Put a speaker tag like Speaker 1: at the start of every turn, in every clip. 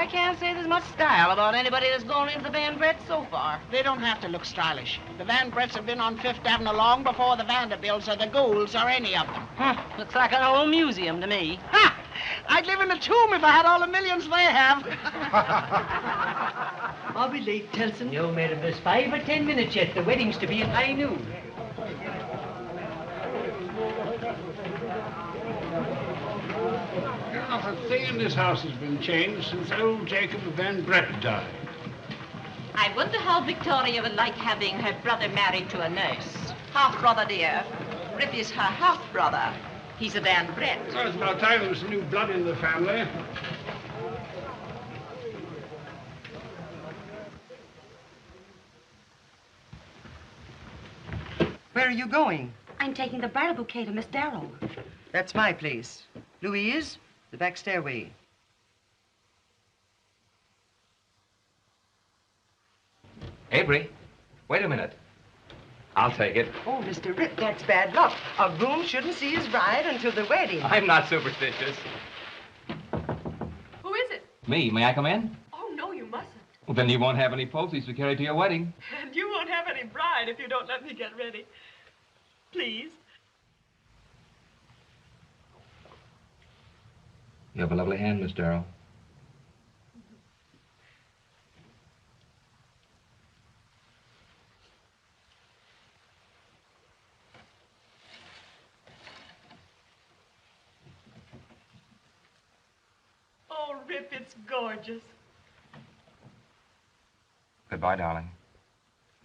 Speaker 1: I can't say there's much style about anybody that's gone into the Van Bretts so far.
Speaker 2: They don't have to look stylish. The Van Bretts have been on Fifth Avenue long before the Vanderbilts or the Goulds or any of them.
Speaker 1: Looks like an old museum to me.
Speaker 2: Ha! I'd live in a tomb if I had all the millions they have.
Speaker 3: I'll be late, Telson.
Speaker 4: No, madam, there's 5 or 10 minutes yet. The wedding's to be at high noon.
Speaker 5: Not a thing in this house has been changed since old Jacob Van Brett died.
Speaker 6: I wonder how Victoria would like having her brother married to a nurse. Half-brother, dear. Rip is her half-brother. He's a Van Brett.
Speaker 5: Well, it's about time there was some new blood in the family.
Speaker 3: Where are you going?
Speaker 7: I'm taking the bridal bouquet to Miss Darrow.
Speaker 3: That's my place. Louise, the back stairway.
Speaker 8: Avery, wait a minute. I'll take it.
Speaker 3: Oh, Mr. Rip, that's bad luck. A groom shouldn't see his bride until the wedding.
Speaker 8: I'm not superstitious.
Speaker 9: Who is it?
Speaker 8: Me, may I come in?
Speaker 9: Oh, no, you mustn't.
Speaker 8: Well, then you won't have any posies to carry to your wedding.
Speaker 9: And you won't have any bride if you don't let me get ready. Please.
Speaker 8: You have a lovely hand, Miss Darrow.
Speaker 9: Oh, Rip, it's gorgeous.
Speaker 8: Goodbye, darling.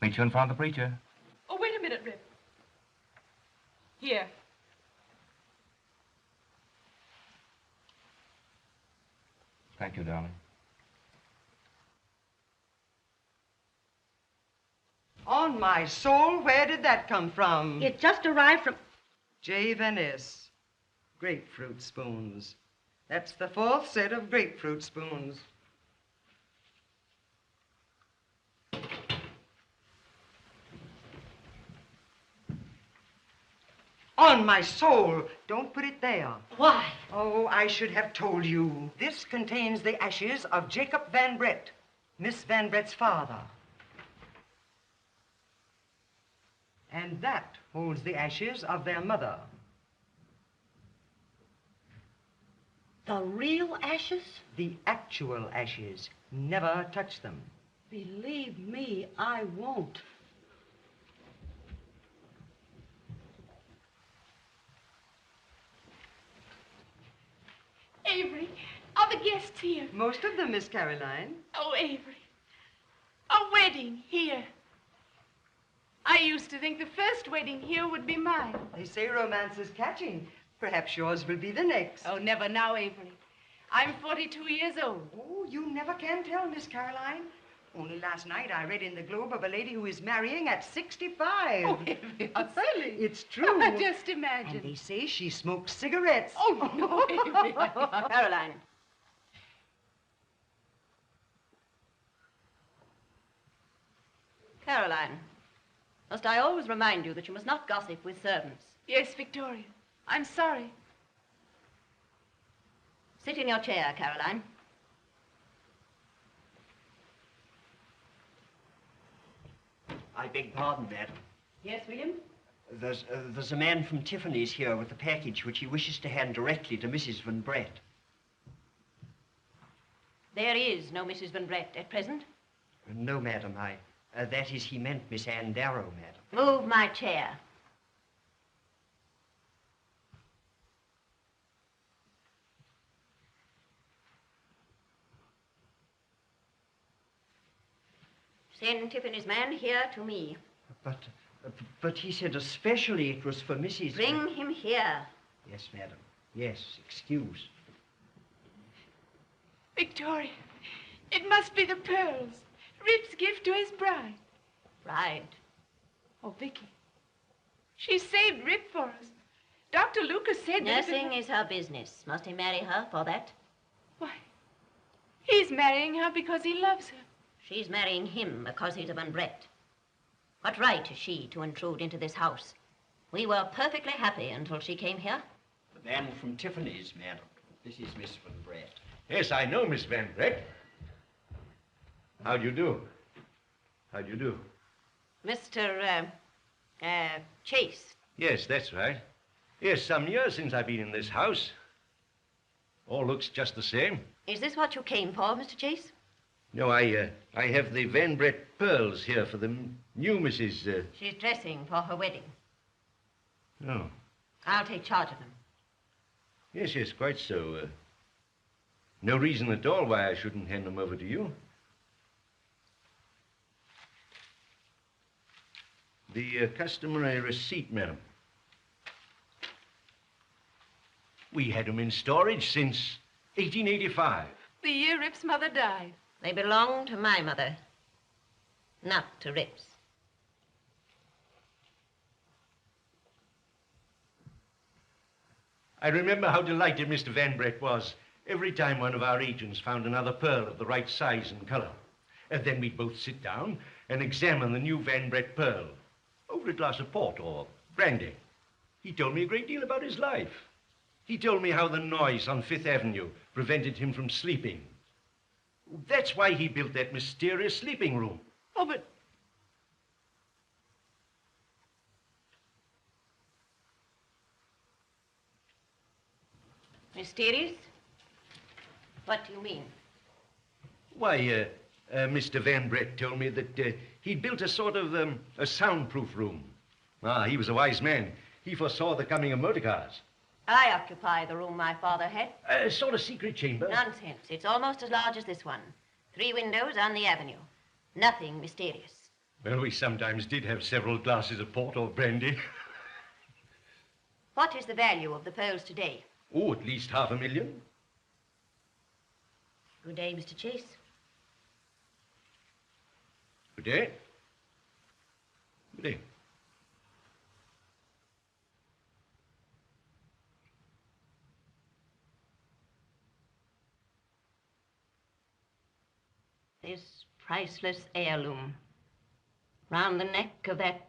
Speaker 8: Meet you in front of the preacher.
Speaker 9: Oh, wait a minute, Rip. Here.
Speaker 8: Thank you, darling.
Speaker 3: On my soul, where did that come from?
Speaker 7: It just arrived from...
Speaker 3: J. Venice. Grapefruit spoons. That's the 4th set of grapefruit spoons. On my soul, don't put it there.
Speaker 7: Why?
Speaker 3: Oh, I should have told you. This contains the ashes of Jacob Van Brett, Miss Van Brett's father. And that holds the ashes of their mother.
Speaker 7: The real ashes?
Speaker 3: The actual ashes. Never touch them.
Speaker 7: Believe me, I won't.
Speaker 9: Avery, are the guests here?
Speaker 3: Most of them, Miss Caroline.
Speaker 9: Oh, Avery. A wedding here. I used to think the first wedding here would be mine.
Speaker 3: They say romance is catching. Perhaps yours will be the next.
Speaker 9: Oh, never now, Avery. I'm 42 years old.
Speaker 3: Oh, you never can tell, Miss Caroline. Only last night I read in the Globe of a lady who is marrying at 65.
Speaker 9: Oh, Avery, how silly.
Speaker 3: It's true.
Speaker 9: Just imagine.
Speaker 3: And they say she smokes cigarettes.
Speaker 9: Oh, no, Avery.
Speaker 6: Caroline. Caroline, must I always remind you that you must not gossip with servants?
Speaker 9: Yes, Victoria. I'm sorry.
Speaker 6: Sit in your chair, Caroline.
Speaker 10: I beg pardon, madam.
Speaker 6: Yes, William?
Speaker 10: There's a man from Tiffany's here with a package which he wishes to hand directly to Mrs. Van Brett.
Speaker 6: There is no Mrs. Van Brett at present.
Speaker 10: No, madam. That is, he meant Miss Ann Darrow, madam.
Speaker 6: Move my chair. Send Tiffany's man here to me.
Speaker 10: But he said especially it was for Mrs.
Speaker 6: Bring him here.
Speaker 10: Yes, madam. Yes, excuse.
Speaker 9: Victoria, it must be the pearls. Rip's gift to his bride.
Speaker 6: Bride?
Speaker 9: Oh, Vicky. She saved Rip for us. Dr. Lucas said that...
Speaker 6: Nursing is her business. Must he marry her for that?
Speaker 9: Why, he's marrying her because he loves her.
Speaker 6: She's marrying him because he's a Van Brett. What right is she to intrude into this house? We were perfectly happy until she came here.
Speaker 10: The man from Tiffany's, madam. This is Miss Van Brett.
Speaker 11: Yes, I know Miss Van Brett. How do you do? How do you do?
Speaker 6: Mr. Chase.
Speaker 11: Yes, that's right. Yes, some years since I've been in this house. All looks just the same.
Speaker 6: Is this what you came for, Mr. Chase?
Speaker 11: No, I have the Van Brett pearls here for the new Mrs.
Speaker 6: She's dressing for her wedding.
Speaker 11: No.
Speaker 6: I'll take charge of them.
Speaker 11: Yes, yes, quite so. No reason at all why I shouldn't hand them over to you. The customary receipt, madam. We had them in storage since 1885.
Speaker 9: The year Rip's mother died.
Speaker 6: They belong to my mother, not to Rip's.
Speaker 11: I remember how delighted Mr. Van Brett was every time one of our agents found another pearl of the right size and color. And then we'd both sit down and examine the new Van Brett pearl over a glass of port or brandy. He told me a great deal about his life. He told me how the noise on Fifth Avenue prevented him from sleeping. That's why he built that mysterious sleeping room.
Speaker 9: Oh, but...
Speaker 6: Mysterious? What do you mean?
Speaker 11: Why, Mr. Van Brett told me that he'd built a sort of a soundproof room. Ah, he was a wise man. He foresaw the coming of motor cars.
Speaker 6: I occupy the room my father had.
Speaker 11: A sort of secret chamber.
Speaker 6: Nonsense. It's almost as large as this one. 3 windows on the avenue. Nothing mysterious.
Speaker 11: Well, we sometimes did have several glasses of port or brandy.
Speaker 6: What is the value of the pearls today?
Speaker 11: Oh, at least $500,000.
Speaker 6: Good day, Mr. Chase.
Speaker 11: Good day. Good day.
Speaker 6: This priceless heirloom round the neck of that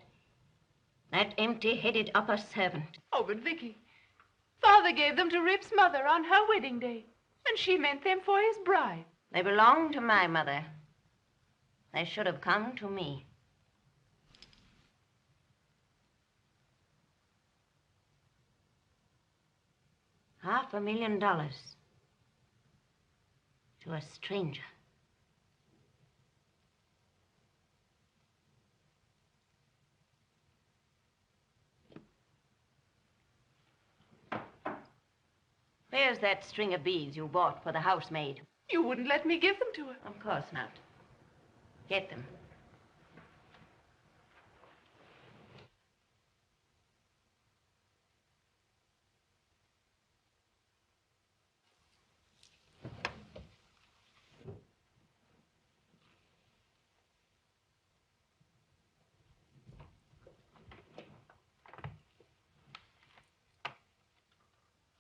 Speaker 6: empty-headed upper servant.
Speaker 9: Oh, but Vicky, Father gave them to Rip's mother on her wedding day, and she meant them for his bride.
Speaker 6: They belong to my mother. They should have come to me. $500,000 to a stranger. Where's that string of beads you bought for the housemaid?
Speaker 9: You wouldn't let me give them to her.
Speaker 6: Of course not. Get them.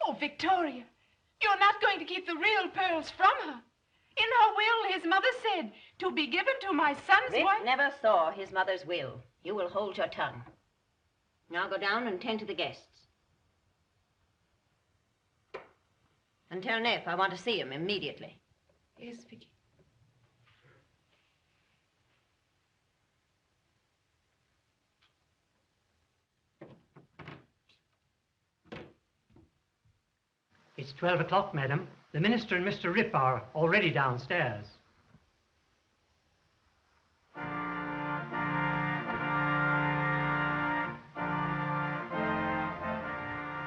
Speaker 9: Oh, Victoria, you're not going to keep the real pearls from her. In her will, his mother said, to be given to my son's
Speaker 6: Rip
Speaker 9: wife.
Speaker 6: never saw his mother's will. You will hold your tongue. Now go down and tend to the guests. And tell Neff I want to see him immediately.
Speaker 9: Yes, Vicky.
Speaker 4: It's 12 o'clock, madam. The minister and Mr. Rip are already downstairs.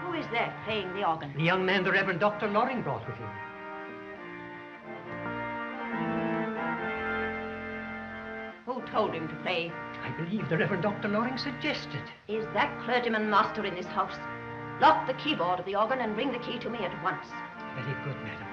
Speaker 6: Who is that playing the organ?
Speaker 4: The young man the Reverend Dr. Loring brought with him.
Speaker 6: Who told him to play?
Speaker 4: I believe the Reverend Dr. Loring suggested.
Speaker 6: Is that clergyman master in this house? Lock the keyboard of the organ and bring the key to me at once.
Speaker 4: Very good, madam.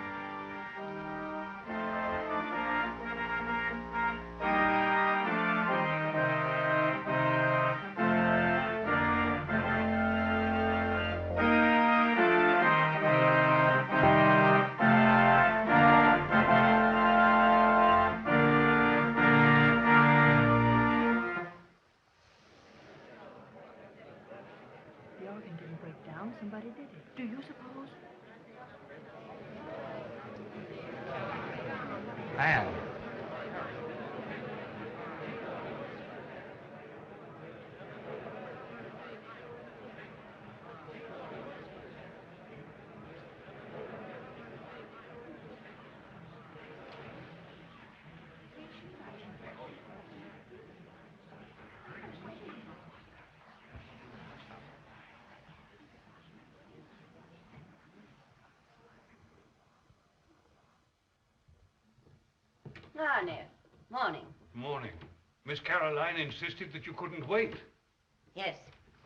Speaker 9: The organ didn't break down. Somebody did it. Do you suppose?
Speaker 6: Ah, no. Morning.
Speaker 5: Morning. Miss Caroline insisted that you couldn't wait.
Speaker 6: Yes.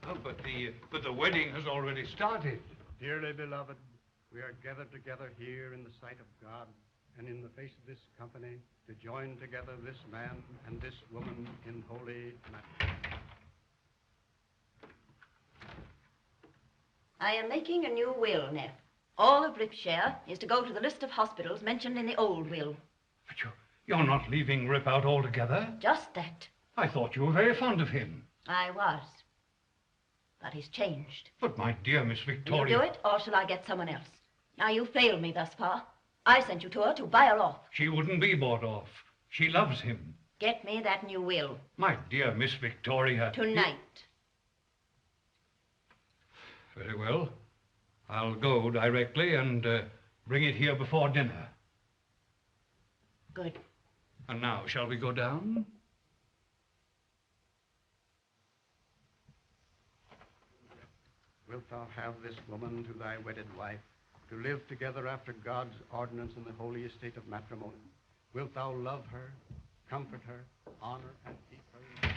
Speaker 5: Oh, but the wedding has already started.
Speaker 12: Dearly beloved, we are gathered together here in the sight of God and in the face of this company to join together this man and this woman in holy matrimony.
Speaker 6: I am making a new will, Neff. All of Rip's share is to go to the list of hospitals mentioned in the old will.
Speaker 5: But you're not leaving Rip out altogether.
Speaker 6: Just that.
Speaker 5: I thought you were very fond of him.
Speaker 6: I was. But he's changed.
Speaker 5: But my dear Miss
Speaker 6: Will
Speaker 5: Victoria...
Speaker 6: you do it, or shall I get someone else? Now, you've failed me thus far. I sent you to her to buy her off.
Speaker 5: She wouldn't be bought off. She loves him.
Speaker 6: Get me that new will.
Speaker 5: My dear Miss Victoria...
Speaker 6: Tonight.
Speaker 5: Very well. I'll go directly and bring it here before dinner.
Speaker 6: Good.
Speaker 5: And now, shall we go down?
Speaker 12: Wilt thou have this woman to thy wedded wife, to live together after God's ordinance in the holy estate of matrimony? Wilt thou love her, comfort her, honor, and keep her?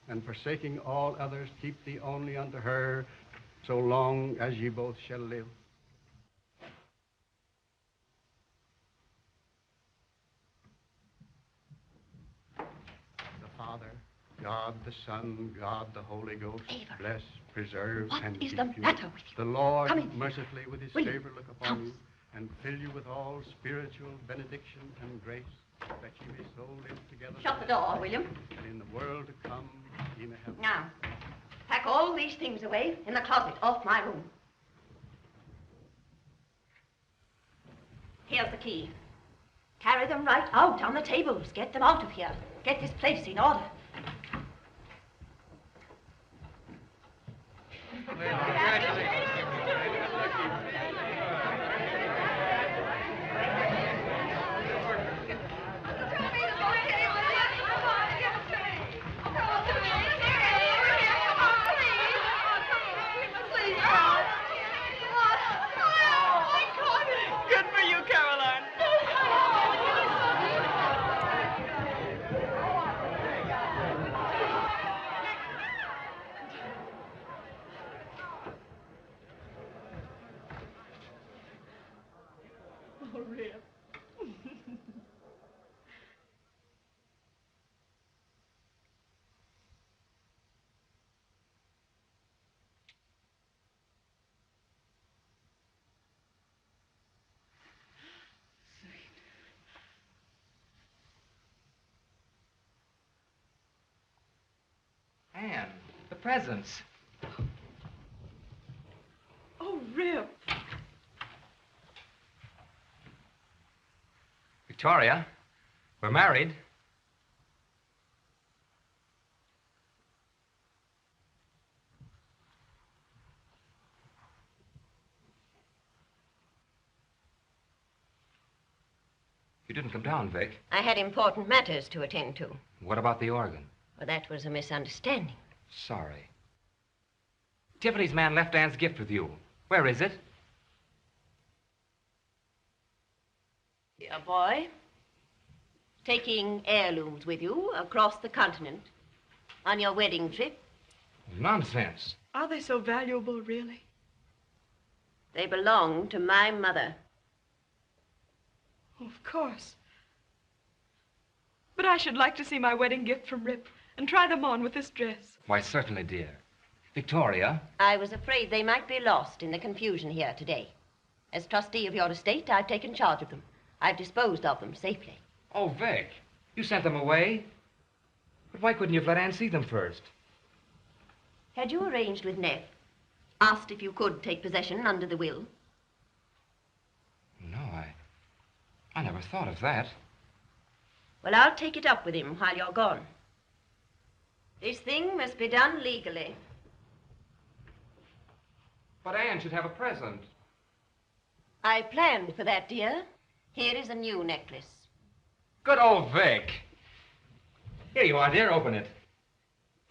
Speaker 12: And forsaking all others, keep thee only unto her, so long as ye both shall live. The Father, God the Son, God the Holy Ghost, bless, preserve, and keep you.
Speaker 6: What is the matter with you?
Speaker 12: The Lord
Speaker 6: Come in.
Speaker 12: mercifully with his
Speaker 6: William,
Speaker 12: favor look upon you, and fill you with all spiritual benediction and grace, that ye may so live together.
Speaker 6: Shut the door, William.
Speaker 12: And in the world to come, ye may have...
Speaker 6: Now, pack all these things away in the closet off my room. Here's the key. Carry them right out on the tables. Get them out of here. Get this place in order.
Speaker 9: Good for you, Caroline. Oh, Rip.
Speaker 8: Anne, the presents.
Speaker 9: Oh, Rip.
Speaker 8: Victoria, we're married. You didn't come down, Vic.
Speaker 6: I had important matters to attend to.
Speaker 8: What about the organ?
Speaker 6: Well, that was a misunderstanding.
Speaker 8: Sorry. Tiffany's man left Anne's gift with you. Where is it?
Speaker 6: Dear boy, taking heirlooms with you across the continent on your wedding trip.
Speaker 8: Nonsense.
Speaker 9: Are they so valuable, really?
Speaker 6: They belong to my mother.
Speaker 9: Oh, of course. But I should like to see my wedding gift from Rip and try them on with this dress.
Speaker 8: Why, certainly, dear. Victoria.
Speaker 6: I was afraid they might be lost in the confusion here today. As trustee of your estate, I've taken charge of them. I've disposed of them safely.
Speaker 8: Oh, Vic, you sent them away? But why couldn't you have let Anne see them first?
Speaker 6: Had you arranged with Neff? Asked if you could take possession under the will?
Speaker 8: No, I never thought of that.
Speaker 6: Well, I'll take it up with him while you're gone. This thing must be done legally.
Speaker 8: But Anne should have a present.
Speaker 6: I planned for that, dear. Here is a new necklace.
Speaker 8: Good old Vic. Here you are, dear. Open it.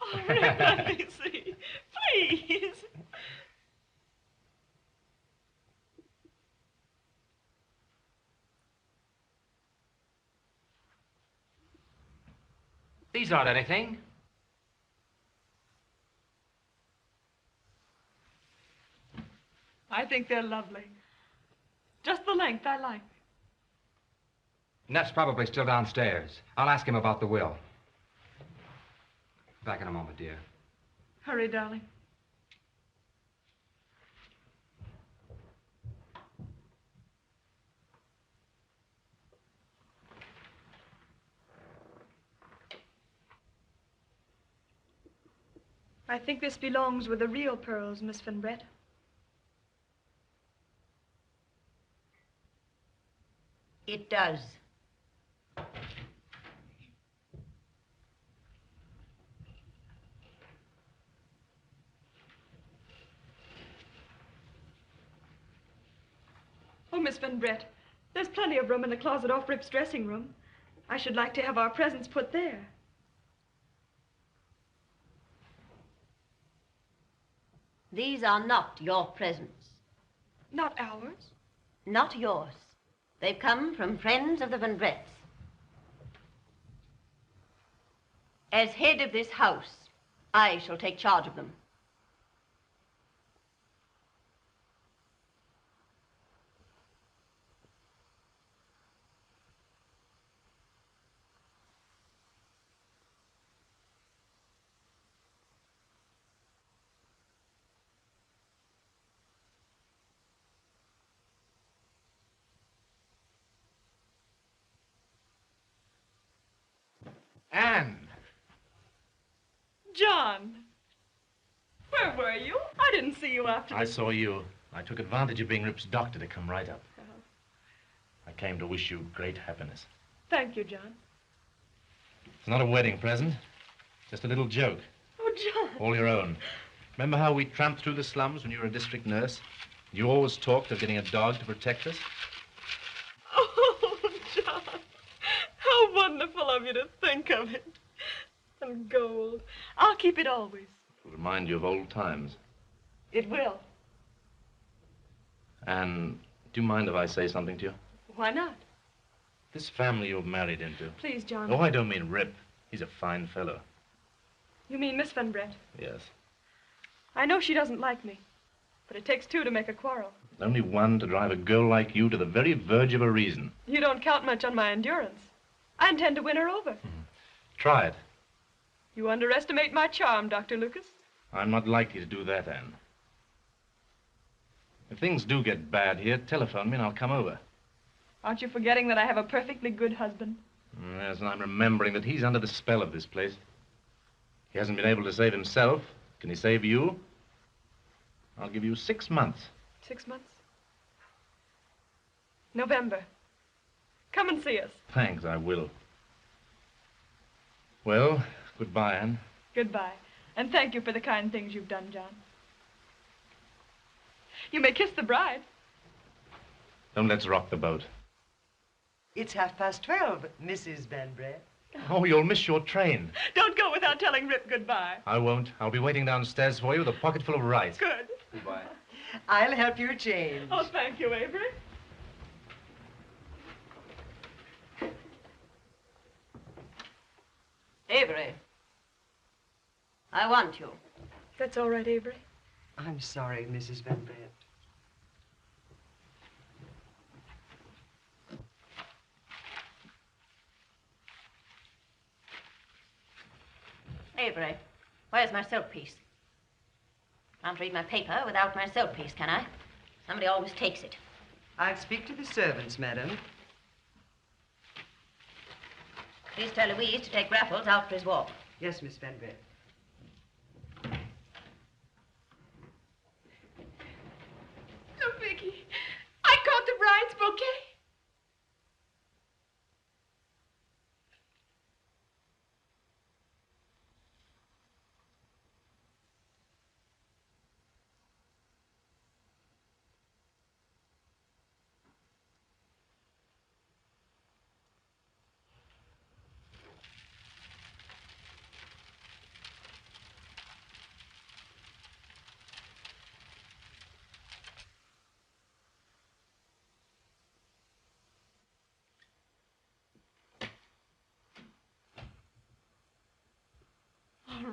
Speaker 9: Oh, Rip, let me see.
Speaker 13: Please.
Speaker 8: These aren't anything.
Speaker 13: I think they're lovely. Just the length I like.
Speaker 8: Neff's probably still downstairs. I'll ask him about the will. Back in a moment, dear.
Speaker 13: Hurry, darling. I think this belongs with the real pearls, Miss Van Brett.
Speaker 6: It does.
Speaker 13: Oh, Miss Van Brett, there's plenty of room in the closet off Rip's dressing room. I should like to have our presents put there.
Speaker 6: These are not your presents.
Speaker 13: Not ours?
Speaker 6: Not yours. They've come from friends of the Van Bretts. As head of this house, I shall take charge of them.
Speaker 14: Anne!
Speaker 13: John! Where were you? I didn't see you after
Speaker 14: I saw you. I took advantage of being Rip's doctor to come right up. I came to wish you great happiness.
Speaker 13: Thank you, John.
Speaker 14: It's not a wedding present, just a little joke.
Speaker 13: Oh, John.
Speaker 14: All your own. Remember how we tramped through the slums when you were a district nurse? You always talked of getting a dog to protect us.
Speaker 13: Oh, John. How wonderful of you to think of it. And gold. I'll keep it always.
Speaker 14: It'll remind you of old times.
Speaker 13: It will.
Speaker 14: Anne, do you mind if I say something to you?
Speaker 13: Why not?
Speaker 14: This family you've married into.
Speaker 13: Please, John.
Speaker 14: Oh, I don't mean Rip. He's a fine fellow.
Speaker 13: You mean Miss Van Brett?
Speaker 14: Yes.
Speaker 13: I know she doesn't like me, but it takes two to make a quarrel.
Speaker 14: Only one to drive a girl like you to the very verge of a reason.
Speaker 13: You don't count much on my endurance. I intend to win her over.
Speaker 14: Try it.
Speaker 13: You underestimate my charm, Dr. Lucas.
Speaker 14: I'm not likely to do that, Anne. If things do get bad here, telephone me and I'll come over.
Speaker 13: Aren't you forgetting that I have a perfectly good husband?
Speaker 14: Yes, and I'm remembering that he's under the spell of this place. He hasn't been able to save himself. Can he save you? I'll give you 6 months.
Speaker 13: 6 months? November. Come and see us.
Speaker 14: Thanks, I will. Well, goodbye, Anne.
Speaker 13: Goodbye. And thank you for the kind things you've done, John. You may kiss the bride.
Speaker 14: Don't let's rock the boat.
Speaker 3: It's 12:30, Mrs. Van Brett.
Speaker 14: Oh, you'll miss your train.
Speaker 13: Don't go without telling Rip goodbye.
Speaker 14: I won't. I'll be waiting downstairs for you with a pocket full of rice.
Speaker 13: Good.
Speaker 14: Goodbye.
Speaker 3: I'll help you change.
Speaker 13: Oh, thank you, Avery.
Speaker 6: Avery, I want you.
Speaker 13: That's all right, Avery.
Speaker 3: I'm sorry, Mrs. Van Brett.
Speaker 6: Avery, where's my silk piece? Can't read my paper without my silk piece, can I? Somebody always takes it.
Speaker 3: I'll speak to the servants, madam.
Speaker 6: Please tell Louise to take Raffles out for his walk.
Speaker 3: Yes, Miss Van Brett.
Speaker 9: Look, Vicky, I caught the bride's bouquet.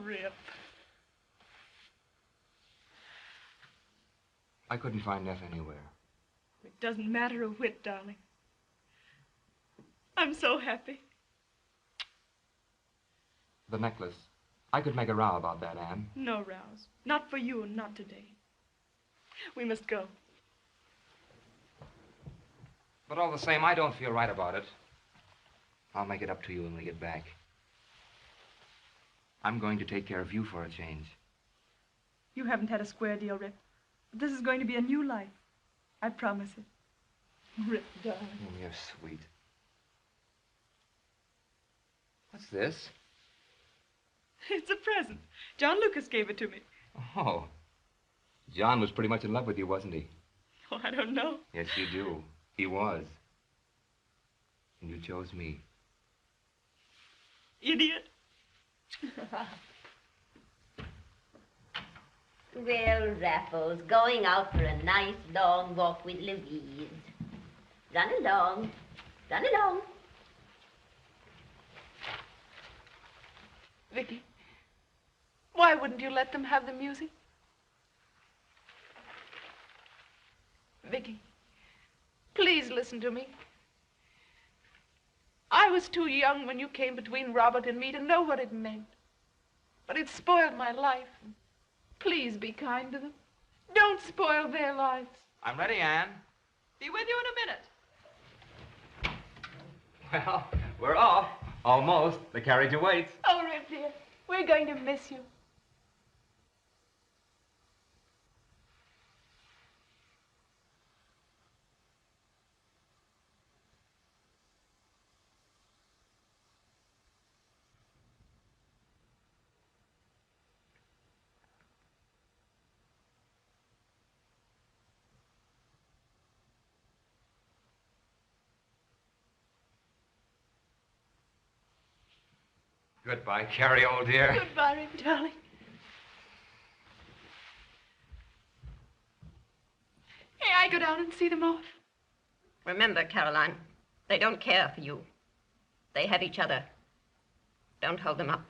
Speaker 13: Rip.
Speaker 8: I couldn't find Neff anywhere.
Speaker 13: It doesn't matter a whit, darling. I'm so happy.
Speaker 8: The necklace. I could make a row about that, Anne.
Speaker 13: No rows. Not for you and not today. We must go.
Speaker 8: But all the same, I don't feel right about it. I'll make it up to you when we get back. I'm going to take care of you for a change.
Speaker 13: You haven't had a square deal, Rip. But this is going to be a new life. I promise it. Rip, darling.
Speaker 8: Oh, you're sweet. What's this?
Speaker 13: It's a present. John Lucas gave it to me.
Speaker 8: Oh. John was pretty much in love with you, wasn't he?
Speaker 13: Oh, I don't know.
Speaker 8: Yes, you do. He was. And you chose me.
Speaker 13: Idiot.
Speaker 15: Well, Raffles, going out for a nice long walk with Louise. Run along. Run along.
Speaker 9: Vicky, why wouldn't you let them have the music? Vicky, please listen to me. I was too young when you came between Robert and me to know what it meant. But it spoiled my life. Please be kind to them. Don't spoil their lives.
Speaker 8: I'm ready, Anne.
Speaker 6: Be with you in a minute.
Speaker 8: Well, we're off. Almost. The carriage awaits.
Speaker 9: Oh, Rip, dear, we're going to miss you.
Speaker 8: Goodbye, Carrie, old dear.
Speaker 9: Goodbye, Rip, darling. May I go down and see them off?
Speaker 6: Remember, Caroline, they don't care for you. They have each other. Don't hold them up.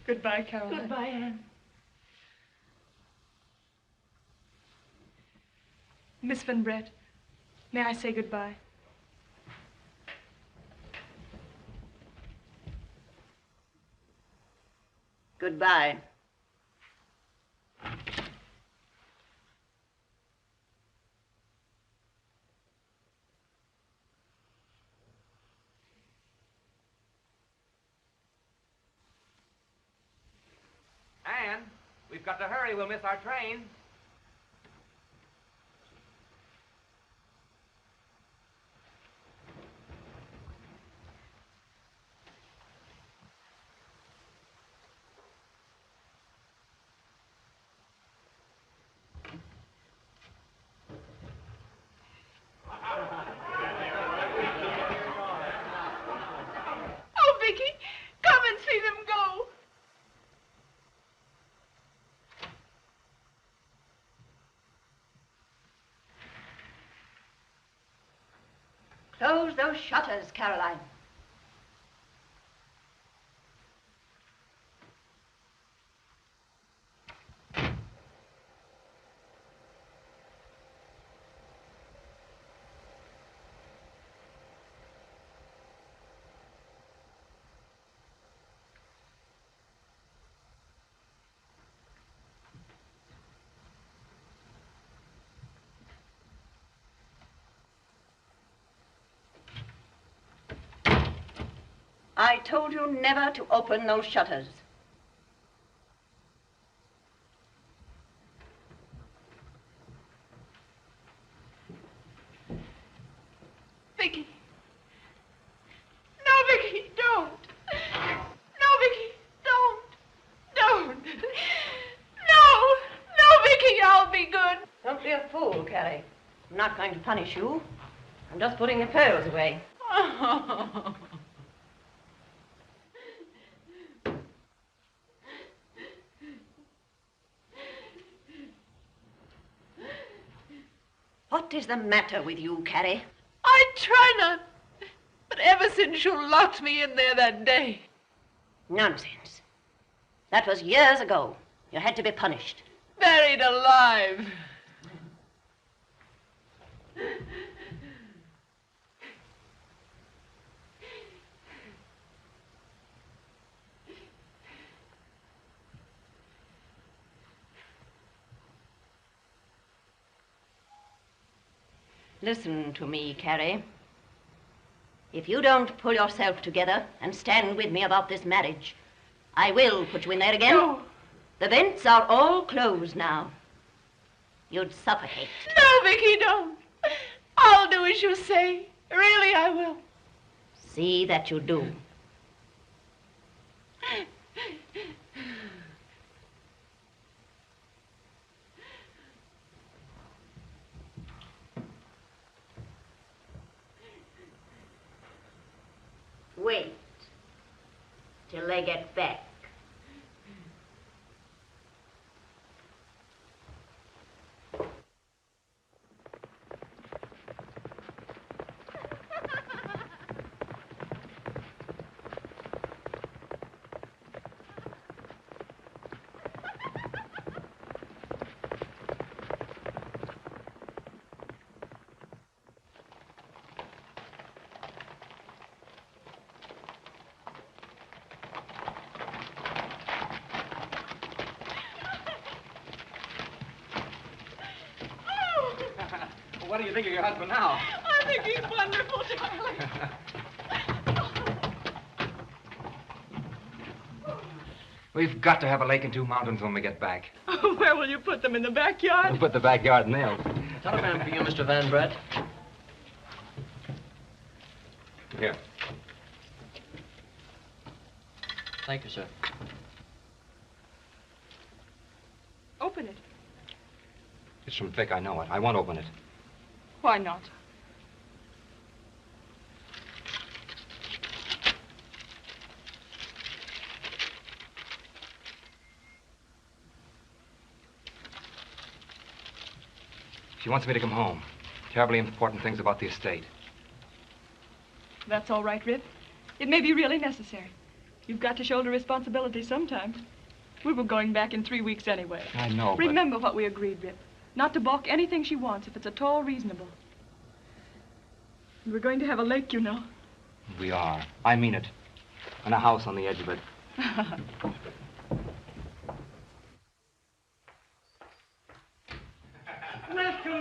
Speaker 13: Goodbye, Caroline.
Speaker 9: Goodbye, Anne.
Speaker 13: Miss Van Brett, may I say goodbye?
Speaker 6: Goodbye.
Speaker 8: Anne, we've got to hurry. We'll miss our train.
Speaker 9: Oh, Vicky, come and see them go.
Speaker 6: Close those shutters, Caroline. I told you never to open those shutters.
Speaker 9: Vicky. No, Vicky, don't. No, Vicky, don't. Don't. No. No, Vicky, I'll be good.
Speaker 6: Don't be a fool, Carrie. I'm not going to punish you. I'm just putting the pearls away.
Speaker 9: Oh.
Speaker 6: What is the matter with you, Carrie?
Speaker 9: I try not. But ever since you locked me in there that day.
Speaker 6: Nonsense. That was years ago. You had to be punished.
Speaker 9: Buried alive.
Speaker 6: Listen to me, Carrie. If you don't pull yourself together and stand with me about this marriage, I will put you in there again.
Speaker 9: No.
Speaker 6: The vents are all closed now. You'd suffocate.
Speaker 9: No, Vicky, don't. I'll do as you say. Really, I will.
Speaker 6: See that you do. Wait till they get back.
Speaker 8: What do you think of your husband now?
Speaker 9: I think he's wonderful, darling.
Speaker 8: We've got to have a lake and 2 mountains when we get back.
Speaker 9: Where will you put them? In the backyard?
Speaker 8: We'll put the backyard nails.
Speaker 10: Telegram for you, Mr. Van Brett.
Speaker 8: Here.
Speaker 10: Thank you, sir.
Speaker 9: Open it.
Speaker 8: It's from Vic, I know it. I won't open it.
Speaker 9: Why not?
Speaker 8: She wants me to come home. Terribly important things about the estate.
Speaker 16: That's all right, Rip. It may be really necessary. You've got to shoulder responsibility sometime. We were going back in 3 weeks anyway.
Speaker 8: I know, but...
Speaker 16: Remember what we agreed, Rip. Not to balk anything she wants if it's at all reasonable. And we're going to have a lake, you know.
Speaker 8: We are. I mean it. And a house on the edge of it.
Speaker 4: Welcome,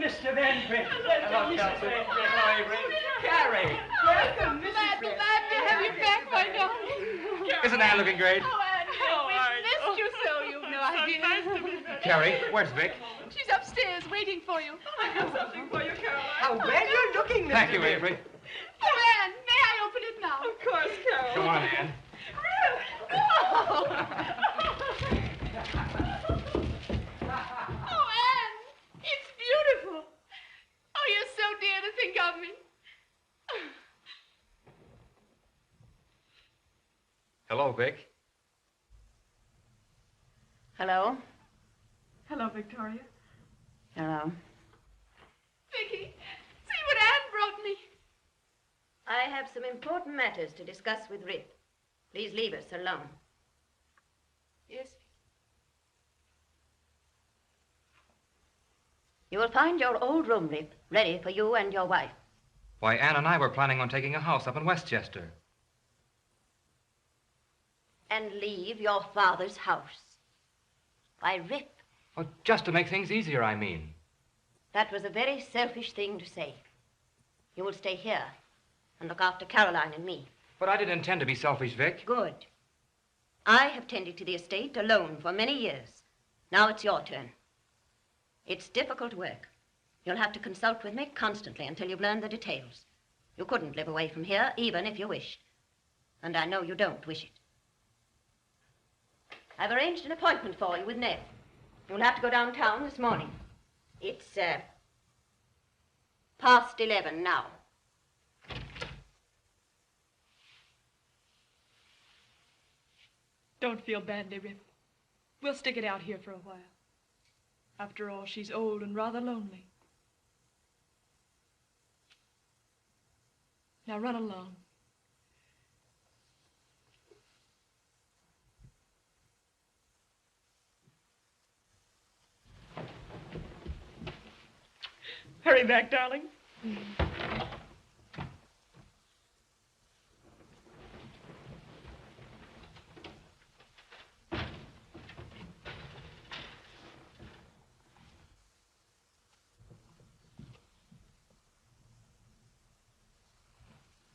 Speaker 4: Mr. Van Brett.
Speaker 8: Hello, Chelsea. Hello, Avery.
Speaker 4: Carrie. Welcome, Mrs.
Speaker 9: Glad
Speaker 4: Brett.
Speaker 9: to have you back, my darling.
Speaker 8: Isn't Anne looking great?
Speaker 9: Oh, Anne, we've missed you so, you've no idea.
Speaker 16: Nice to be back.
Speaker 8: Carrie, where's Vic?
Speaker 9: She's upstairs waiting for you.
Speaker 16: I have something for you, Caroline.
Speaker 3: How well you're looking, Mr.
Speaker 8: Thank you,
Speaker 3: Brett.
Speaker 8: Avery.
Speaker 9: Oh, Anne, may I open it now?
Speaker 16: Of course, Carol.
Speaker 8: Come on, Anne.
Speaker 9: Oh, Anne, it's beautiful. Oh, you're so dear to think of me.
Speaker 8: Hello, Vic.
Speaker 6: Hello?
Speaker 16: Hello, Victoria.
Speaker 6: Hello.
Speaker 9: Vicky, see what Anne brought me.
Speaker 6: I have some important matters to discuss with Rip. Please leave us alone.
Speaker 9: Yes.
Speaker 6: You will find your old room, Rip, ready for you and your wife.
Speaker 8: Why, Anne and I were planning on taking a house up in Westchester.
Speaker 6: And leave your father's house. Why, Rip,
Speaker 8: Oh, just to make things easier, I mean.
Speaker 6: that was a very selfish thing to say. You will stay here and look after Caroline and me.
Speaker 8: But I didn't intend to be selfish, Vic.
Speaker 6: Good. I have tended to the estate alone for many years. Now it's your turn. It's difficult work. You'll have to consult with me constantly until you've learned the details. You couldn't live away from here, even if you wished. And I know you don't wish it. I've arranged an appointment for you with Ned. You'll have to go downtown this morning. It's, past 11 now.
Speaker 16: Don't feel badly, Rip. We'll stick it out here for a while. After all, she's old and rather lonely. Now run along. Hurry back, darling.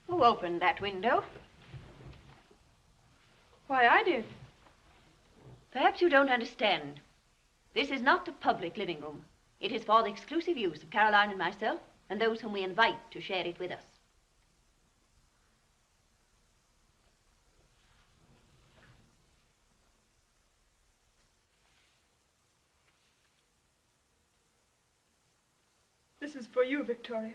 Speaker 6: Who opened that window?
Speaker 16: Why, I did.
Speaker 6: Perhaps you don't understand. This is not a public living room. It is for the exclusive use of Caroline and myself and those whom we invite to share it with us.
Speaker 16: This is for you, Victoria.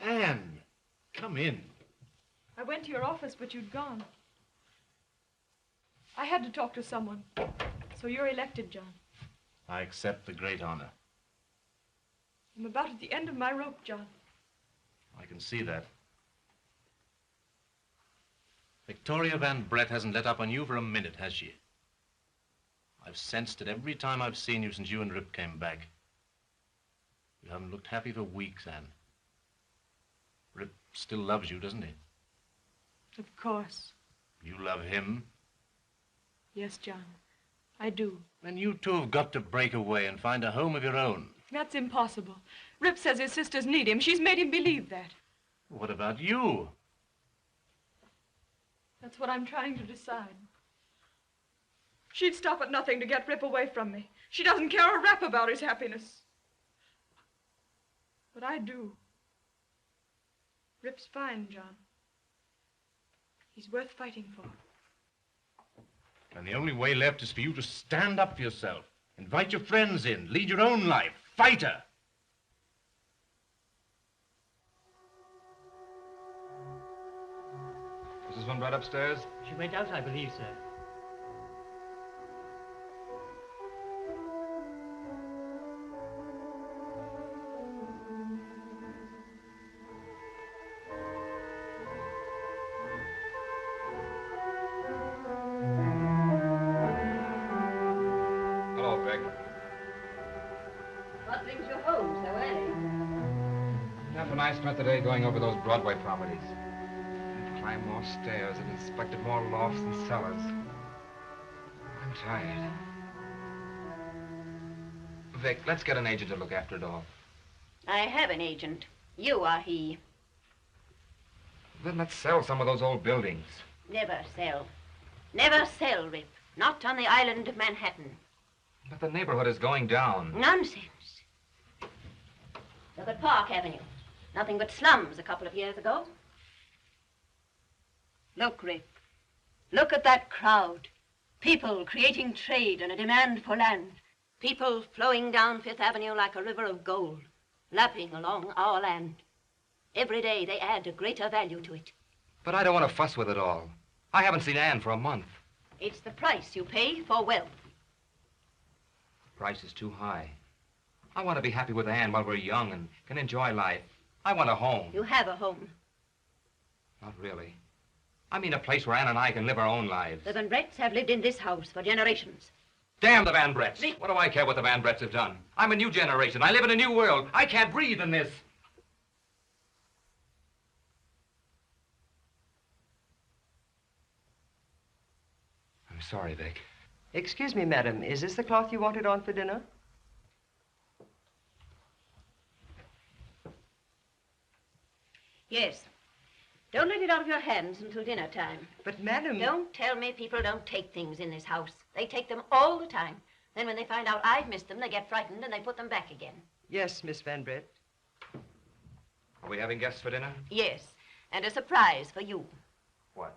Speaker 14: Anne, come in.
Speaker 16: I went to your office, but you'd gone. I had to talk to someone. So you're elected, John.
Speaker 14: I accept the great honor.
Speaker 16: I'm about at the end of my rope, John.
Speaker 14: I can see that. Victoria Van Brett hasn't let up on you for a minute, has she? I've sensed it every time I've seen you since you and Rip came back. You haven't looked happy for weeks, Anne. Rip still loves you, doesn't he?
Speaker 16: Of course.
Speaker 14: You love him.
Speaker 16: Yes, John. I do.
Speaker 14: Then you two have got to break away and find a home of your own.
Speaker 16: That's impossible. Rip says his sisters need him. She's made him believe that.
Speaker 14: What about you?
Speaker 16: That's what I'm trying to decide. She'd stop at nothing to get Rip away from me. She doesn't care a rap about his happiness. But I do. Rip's fine, John. He's worth fighting for.
Speaker 14: And the only way left is for you to stand up for yourself. Invite your friends in. Lead your own life. Fight her.
Speaker 8: Mrs. Van Brett upstairs?
Speaker 4: She went out, I believe, sir.
Speaker 8: Hello, Vic.
Speaker 6: What brings you home so early?
Speaker 8: Nap and I spent the day going over those Broadway properties. I've climbed more stairs and inspected more lofts and cellars. I'm tired. Vic, let's get an agent to look after it all.
Speaker 6: I have an agent. You are he.
Speaker 8: Then let's sell some of those old buildings.
Speaker 6: Never sell. Never sell, Rip. Not on the island of Manhattan.
Speaker 8: But the neighborhood is going down.
Speaker 6: Nonsense. Look at Park Avenue. Nothing but slums a couple of years ago. Look, Rip. Look at that crowd. People creating trade and a demand for land. People flowing down Fifth Avenue like a river of gold, lapping along our land. Every day they add a greater value to it.
Speaker 8: But I don't want to fuss with it all. I haven't seen Anne for a month.
Speaker 6: It's the price you pay for wealth.
Speaker 8: The price is too high. I want to be happy with Anne while we're young and can enjoy life. I want a home.
Speaker 6: You have a home.
Speaker 8: Not really. I mean a place where Anne and I can live our own lives.
Speaker 6: The Van Bretts have lived in this house for generations.
Speaker 8: Damn the Van Bretts. What do I care what the Van Bretts have done? I'm a new generation. I live in a new world. I can't breathe in this. I'm sorry, Vic.
Speaker 3: Excuse me, madam. Is this the cloth you wanted on for dinner?
Speaker 6: Yes. Don't let it out of your hands until dinner time.
Speaker 3: But, Madam...
Speaker 6: Don't tell me people don't take things in this house. They take them all the time. Then when they find out I've missed them, they get frightened and they put them back again.
Speaker 3: Yes, Miss Van Brett.
Speaker 8: Are we having guests for dinner?
Speaker 6: Yes, and a surprise for you.
Speaker 8: What?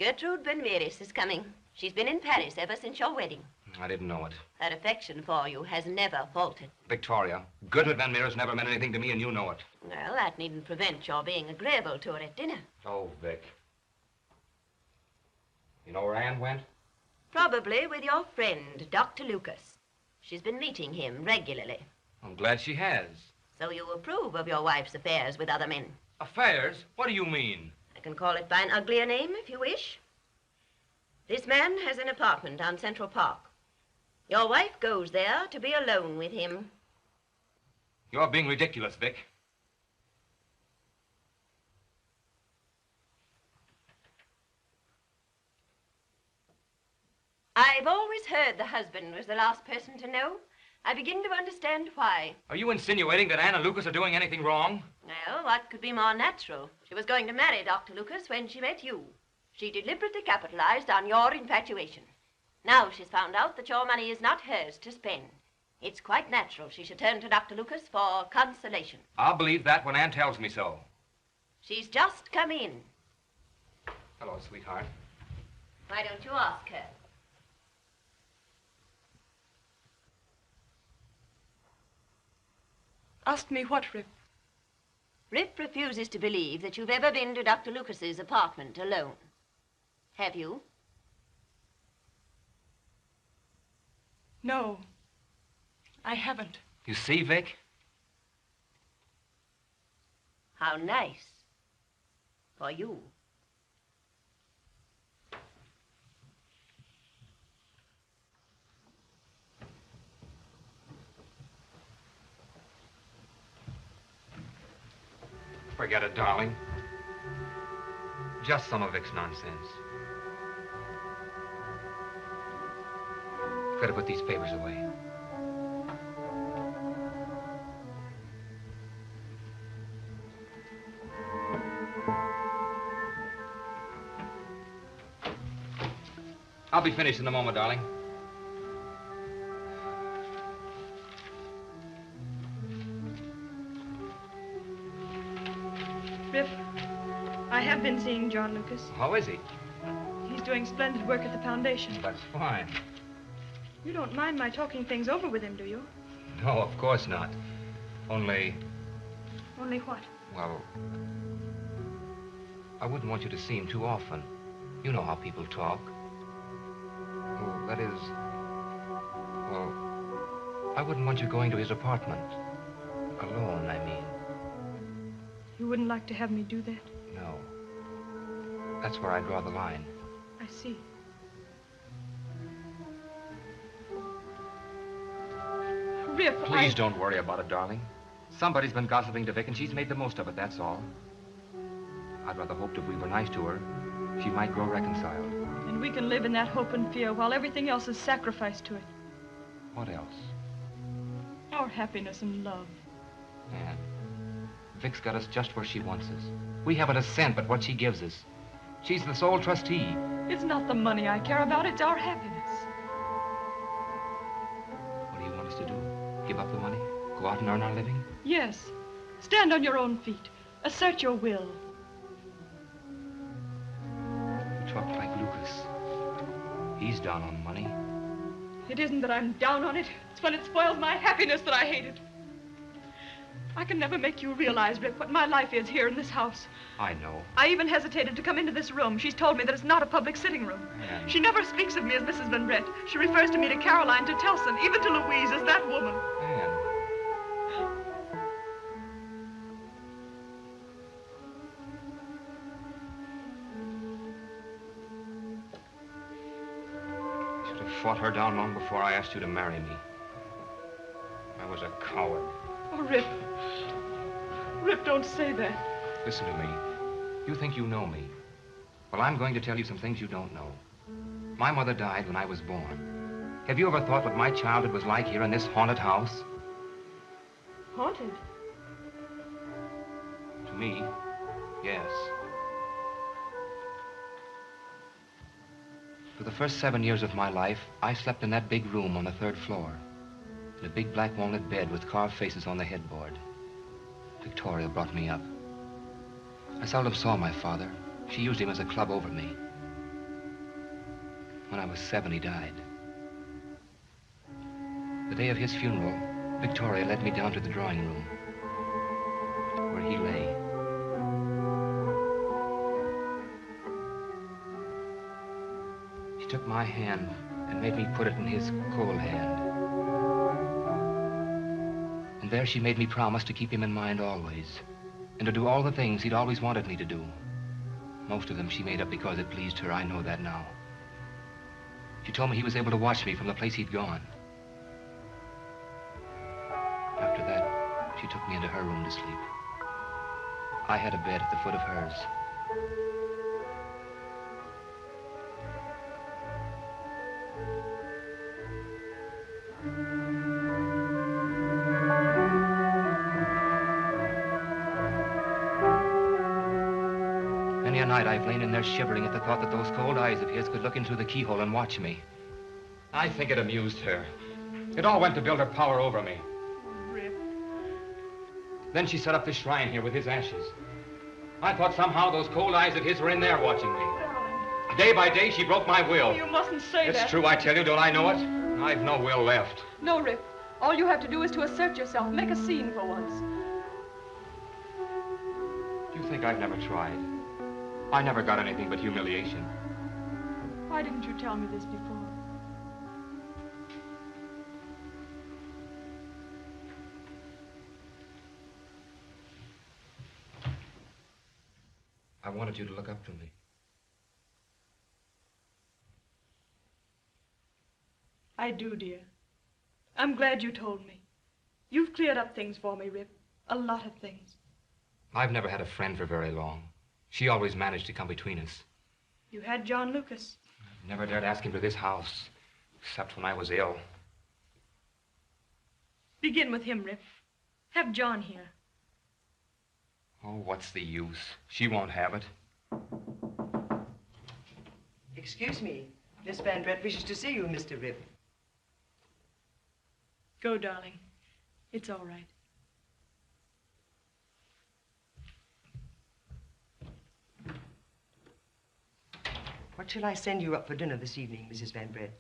Speaker 6: Gertrude Benveris is coming. She's been in Paris ever since your wedding.
Speaker 8: I didn't know it.
Speaker 6: Her affection for you has never faltered.
Speaker 8: Victoria, Gertrude Van Meer's never meant anything to me, and you know it.
Speaker 6: Well, that needn't prevent your being agreeable to her at dinner.
Speaker 8: Oh, Vic. You know where Anne went?
Speaker 6: Probably with your friend, Dr. Lucas. She's been meeting him regularly.
Speaker 8: I'm glad she has.
Speaker 6: So you approve of your wife's affairs with other men?
Speaker 8: Affairs? What do you mean?
Speaker 6: I can call it by an uglier name if you wish. This man has an apartment on Central Park. Your wife goes there to be alone with him.
Speaker 8: You're being ridiculous, Vic.
Speaker 6: I've always heard the husband was the last person to know. I begin to understand why.
Speaker 8: Are you insinuating that Anne and Lucas are doing anything wrong?
Speaker 6: Well, what could be more natural? She was going to marry Dr. Lucas when she met you. She deliberately capitalized on your infatuation. Now she's found out that your money is not hers to spend. It's quite natural she should turn to Dr. Lucas for consolation.
Speaker 8: I'll believe that when Anne tells me so.
Speaker 6: She's just come in.
Speaker 8: Hello, sweetheart.
Speaker 6: Why don't you ask her?
Speaker 16: Ask me what, Rip?
Speaker 6: Rip refuses to believe that you've ever been to Dr. Lucas's apartment alone. Have you?
Speaker 16: No, I haven't.
Speaker 8: You see, Vic?
Speaker 6: How nice. For you.
Speaker 8: Forget it, darling. Just some of Vic's nonsense. Better put these papers away. I'll be finished in a moment, darling.
Speaker 16: Rip, I have been seeing John Lucas.
Speaker 8: How is he?
Speaker 16: He's doing splendid work at the foundation.
Speaker 8: That's fine.
Speaker 16: You don't mind my talking things over with him, do you?
Speaker 8: No, of course not. Only,
Speaker 16: Only what?
Speaker 8: well, I wouldn't want you to see him too often. You know how people talk. Well, that is, well, I wouldn't want you going to his apartment. Alone, I mean.
Speaker 16: You wouldn't like to have me do that?
Speaker 8: No. That's where I draw the line.
Speaker 16: I see. Rip,
Speaker 8: Please don't worry about it, darling. Somebody's been gossiping to Vic, and she's made the most of it, that's all. I'd rather hoped if we were nice to her, she might grow reconciled.
Speaker 16: And we can live in that hope and fear while everything else is sacrificed to it.
Speaker 8: What else?
Speaker 16: Our happiness and love.
Speaker 8: Anne, Vic's got us just where she wants us. We haven't a cent but what she gives us. She's the sole trustee.
Speaker 16: It's not the money I care about, it's our happiness.
Speaker 8: What do you want us to do? Give up the money? Go out and earn our living?
Speaker 16: Yes. Stand on your own feet. Assert your will.
Speaker 8: You talk like Lucas. He's down on money.
Speaker 16: It isn't that I'm down on it. It's when it spoils my happiness that I hate it. I can never make you realize, Rip, what my life is here in this house.
Speaker 8: I know.
Speaker 16: I even hesitated to come into this room. She's told me that it's not a public sitting room.
Speaker 8: Anne.
Speaker 16: She never speaks of me as Mrs. Van Brett. She refers to me, to Caroline, to Telson, even to Louise as that woman.
Speaker 8: Anne. I should have fought her down long before I asked you to marry me. I was a coward.
Speaker 16: Oh, Rip. Rip, don't say that.
Speaker 8: Listen to me. You think you know me. Well, I'm going to tell you some things you don't know. My mother died when I was born. Have you ever thought what my childhood was like here in this haunted house?
Speaker 16: Haunted?
Speaker 8: To me, yes. For the first 7 years of my life, I slept in that big room on the 3rd floor, in a big black walnut bed with carved faces on the headboard. Victoria brought me up. I seldom saw my father. She used him as a club over me. When I was 7, he died. The day of his funeral, Victoria led me down to the drawing room, where he lay. She took my hand and made me put it in his cold hand. And there she made me promise to keep him in mind always, and to do all the things he'd always wanted me to do. Most of them she made up because it pleased her. I know that now. She told me he was able to watch me from the place he'd gone. After that, she took me into her room to sleep. I had a bed at the foot of hers. Many a night I've lain in there shivering at the thought that those cold eyes of his could look in through the keyhole and watch me.
Speaker 17: I think it amused her. It all went to build her power over me.
Speaker 16: Rip.
Speaker 17: Then she set up this shrine here with his ashes. I thought somehow those cold eyes of his were in there watching me. Day by day, she broke my will.
Speaker 16: You mustn't say that.
Speaker 17: It's true, I tell you. Don't I know it? I've no will left.
Speaker 16: No, Rip. All you have to do is to assert yourself. Make a scene for once.
Speaker 17: You think I've never tried? I never got anything but humiliation.
Speaker 16: Why didn't you tell me this before?
Speaker 17: I wanted you to look up to me.
Speaker 16: I do, dear. I'm glad you told me. You've cleared up things for me, Rip. A lot of things.
Speaker 17: I've never had a friend for very long. She always managed to come between us.
Speaker 16: You had John Lucas.
Speaker 17: Never dared ask him to this house, except when I was ill.
Speaker 16: Begin with him, Rip. Have John here.
Speaker 17: Oh, what's the use? She won't have it.
Speaker 3: Excuse me. Miss Van Brett wishes to see you, Mr. Rip.
Speaker 16: Go, darling. It's all right.
Speaker 3: What shall I send you up for dinner this evening, Mrs. Van Brett?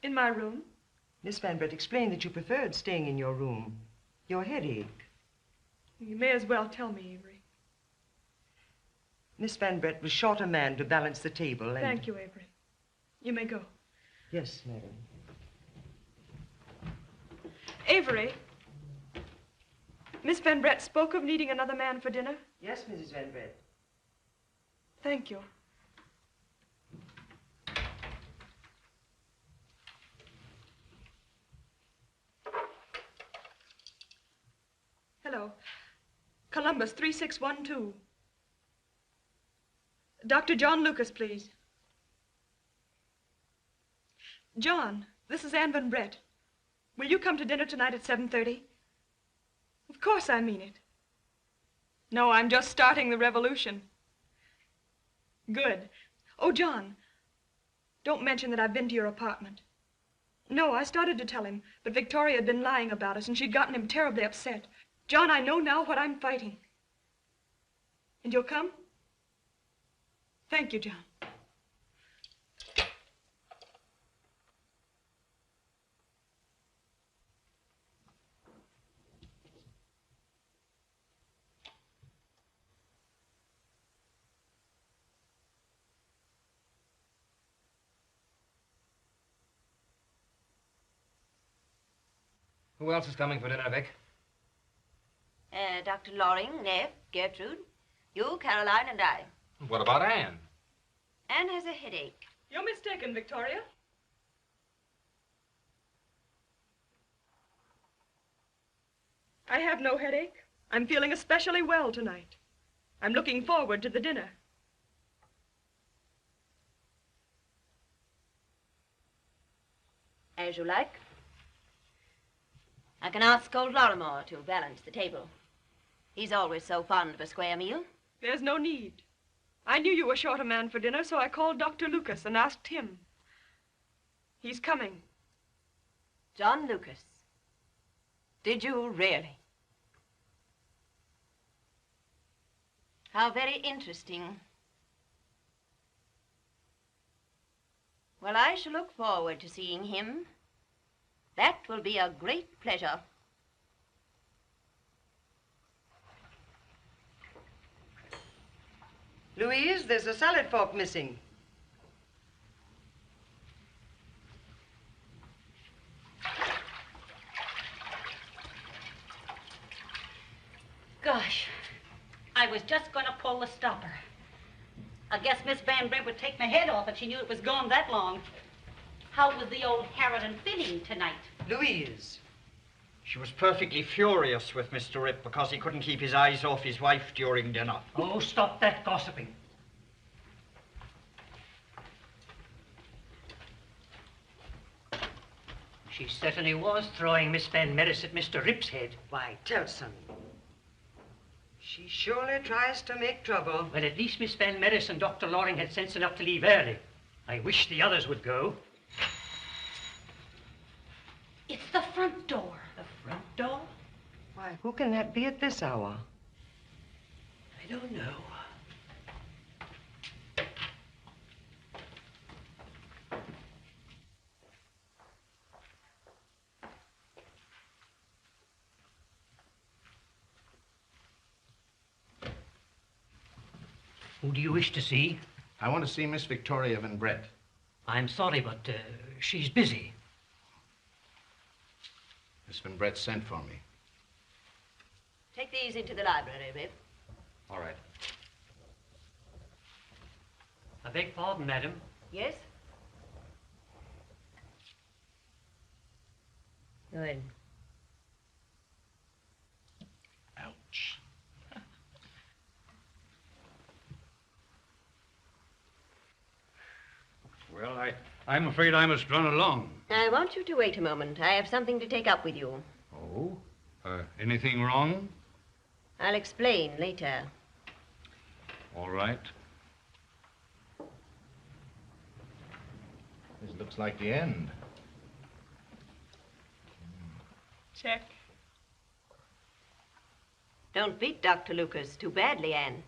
Speaker 16: In my room?
Speaker 3: Miss Van Brett explained that you preferred staying in your room. Your headache.
Speaker 16: You may as well tell me, Avery.
Speaker 3: Miss Van Brett was short a man to balance the table and...
Speaker 16: Thank you, Avery. You may go.
Speaker 3: Yes, madam.
Speaker 16: Avery, Miss Van Brett spoke of needing another man for dinner?
Speaker 3: Yes, Mrs. Van Brett.
Speaker 16: Thank you. Hello. Columbus, 3612. Dr. John Lucas, please. John, this is Anne Van Brett. Will you come to dinner tonight at 7:30? Of course I mean it. No, I'm just starting the revolution. Good. Oh, John, don't mention that I've been to your apartment. No, I started to tell him, but Victoria had been lying about us, and she'd gotten him terribly upset. John, I know now what I'm fighting. And you'll come? Thank you, John.
Speaker 17: Who else is coming for dinner, Vic?
Speaker 15: Dr. Loring, Neff, Gertrude, you, Caroline, and I.
Speaker 17: What about Anne?
Speaker 15: Anne has a headache.
Speaker 16: You're mistaken, Victoria. I have no headache. I'm feeling especially well tonight. I'm looking forward to the dinner.
Speaker 15: As you like. I can ask old Lorimer to balance the table. He's always so fond of a square meal.
Speaker 16: There's no need. I knew you were short a man for dinner, so I called Dr. Lucas and asked him. He's coming.
Speaker 6: John Lucas. Did you really? How very interesting. Well, I shall look forward to seeing him. That will be a great pleasure.
Speaker 3: Louise, there's a salad fork missing.
Speaker 18: Gosh, I was just going to pull the stopper. I guess Miss Van Brent would take my head off if she knew it was gone that long. How was the old Harridan feeling tonight?
Speaker 10: Louise. She was perfectly furious with Mr. Rip because he couldn't keep his eyes off his wife during dinner.
Speaker 4: Oh, stop that gossiping. She certainly was throwing Miss Van Meris at Mr. Rip's head.
Speaker 3: Why, Tilson. She surely tries to make trouble.
Speaker 4: Well, at least Miss Van Meris and Dr. Loring had sense enough to leave early. I wish the others would go.
Speaker 18: It's the front door.
Speaker 4: The front door?
Speaker 3: Why, who can that be at this hour?
Speaker 4: I don't know. Who do you wish to see?
Speaker 11: I want to see Miss Victoria Van Brett.
Speaker 4: I'm sorry, but she's busy.
Speaker 11: Miss Van Brett sent for me.
Speaker 6: Take these into the library, Rip.
Speaker 11: All right.
Speaker 4: I beg pardon, madam.
Speaker 6: Yes? Good.
Speaker 11: Ouch.
Speaker 5: Well, I'm afraid I must run along.
Speaker 6: I want you to wait a moment. I have something to take up with you.
Speaker 5: Oh? Anything wrong?
Speaker 6: I'll explain later.
Speaker 5: All right.
Speaker 14: This looks like the end.
Speaker 16: Check.
Speaker 6: Don't beat Dr. Lucas too badly, Anne.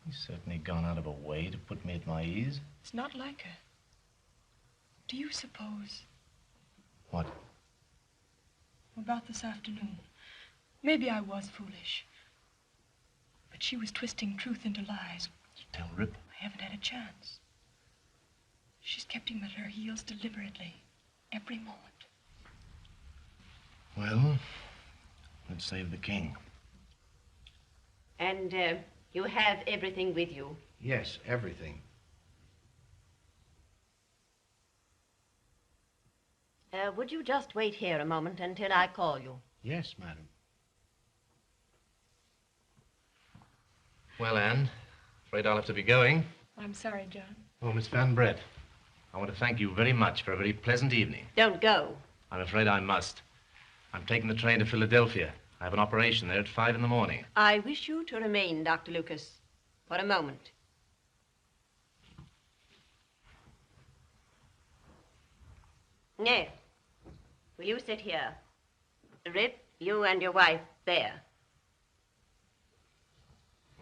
Speaker 14: He's certainly gone out of a way to put me at my ease.
Speaker 16: It's not like her. Do you suppose?
Speaker 14: What?
Speaker 16: About this afternoon. Maybe I was foolish. But she was twisting truth into lies.
Speaker 14: You tell Rip?
Speaker 16: I haven't had a chance. She's kept him at her heels deliberately, every moment.
Speaker 14: Well, let's save the king.
Speaker 6: And, you have everything with you?
Speaker 11: Yes, everything.
Speaker 6: Would you just wait here a moment until I call you?
Speaker 11: Yes, madam.
Speaker 14: Well, Anne, afraid I'll have to be going.
Speaker 16: I'm sorry, John.
Speaker 14: Oh, Miss Van Brett, I want to thank you very much for a very pleasant evening.
Speaker 6: Don't go.
Speaker 14: I'm afraid I must. I'm taking the train to Philadelphia. I have an operation there at 5 in the morning.
Speaker 6: I wish you to remain, Dr. Lucas, for a moment. Yes. Will you sit here? Rip, you and your wife there.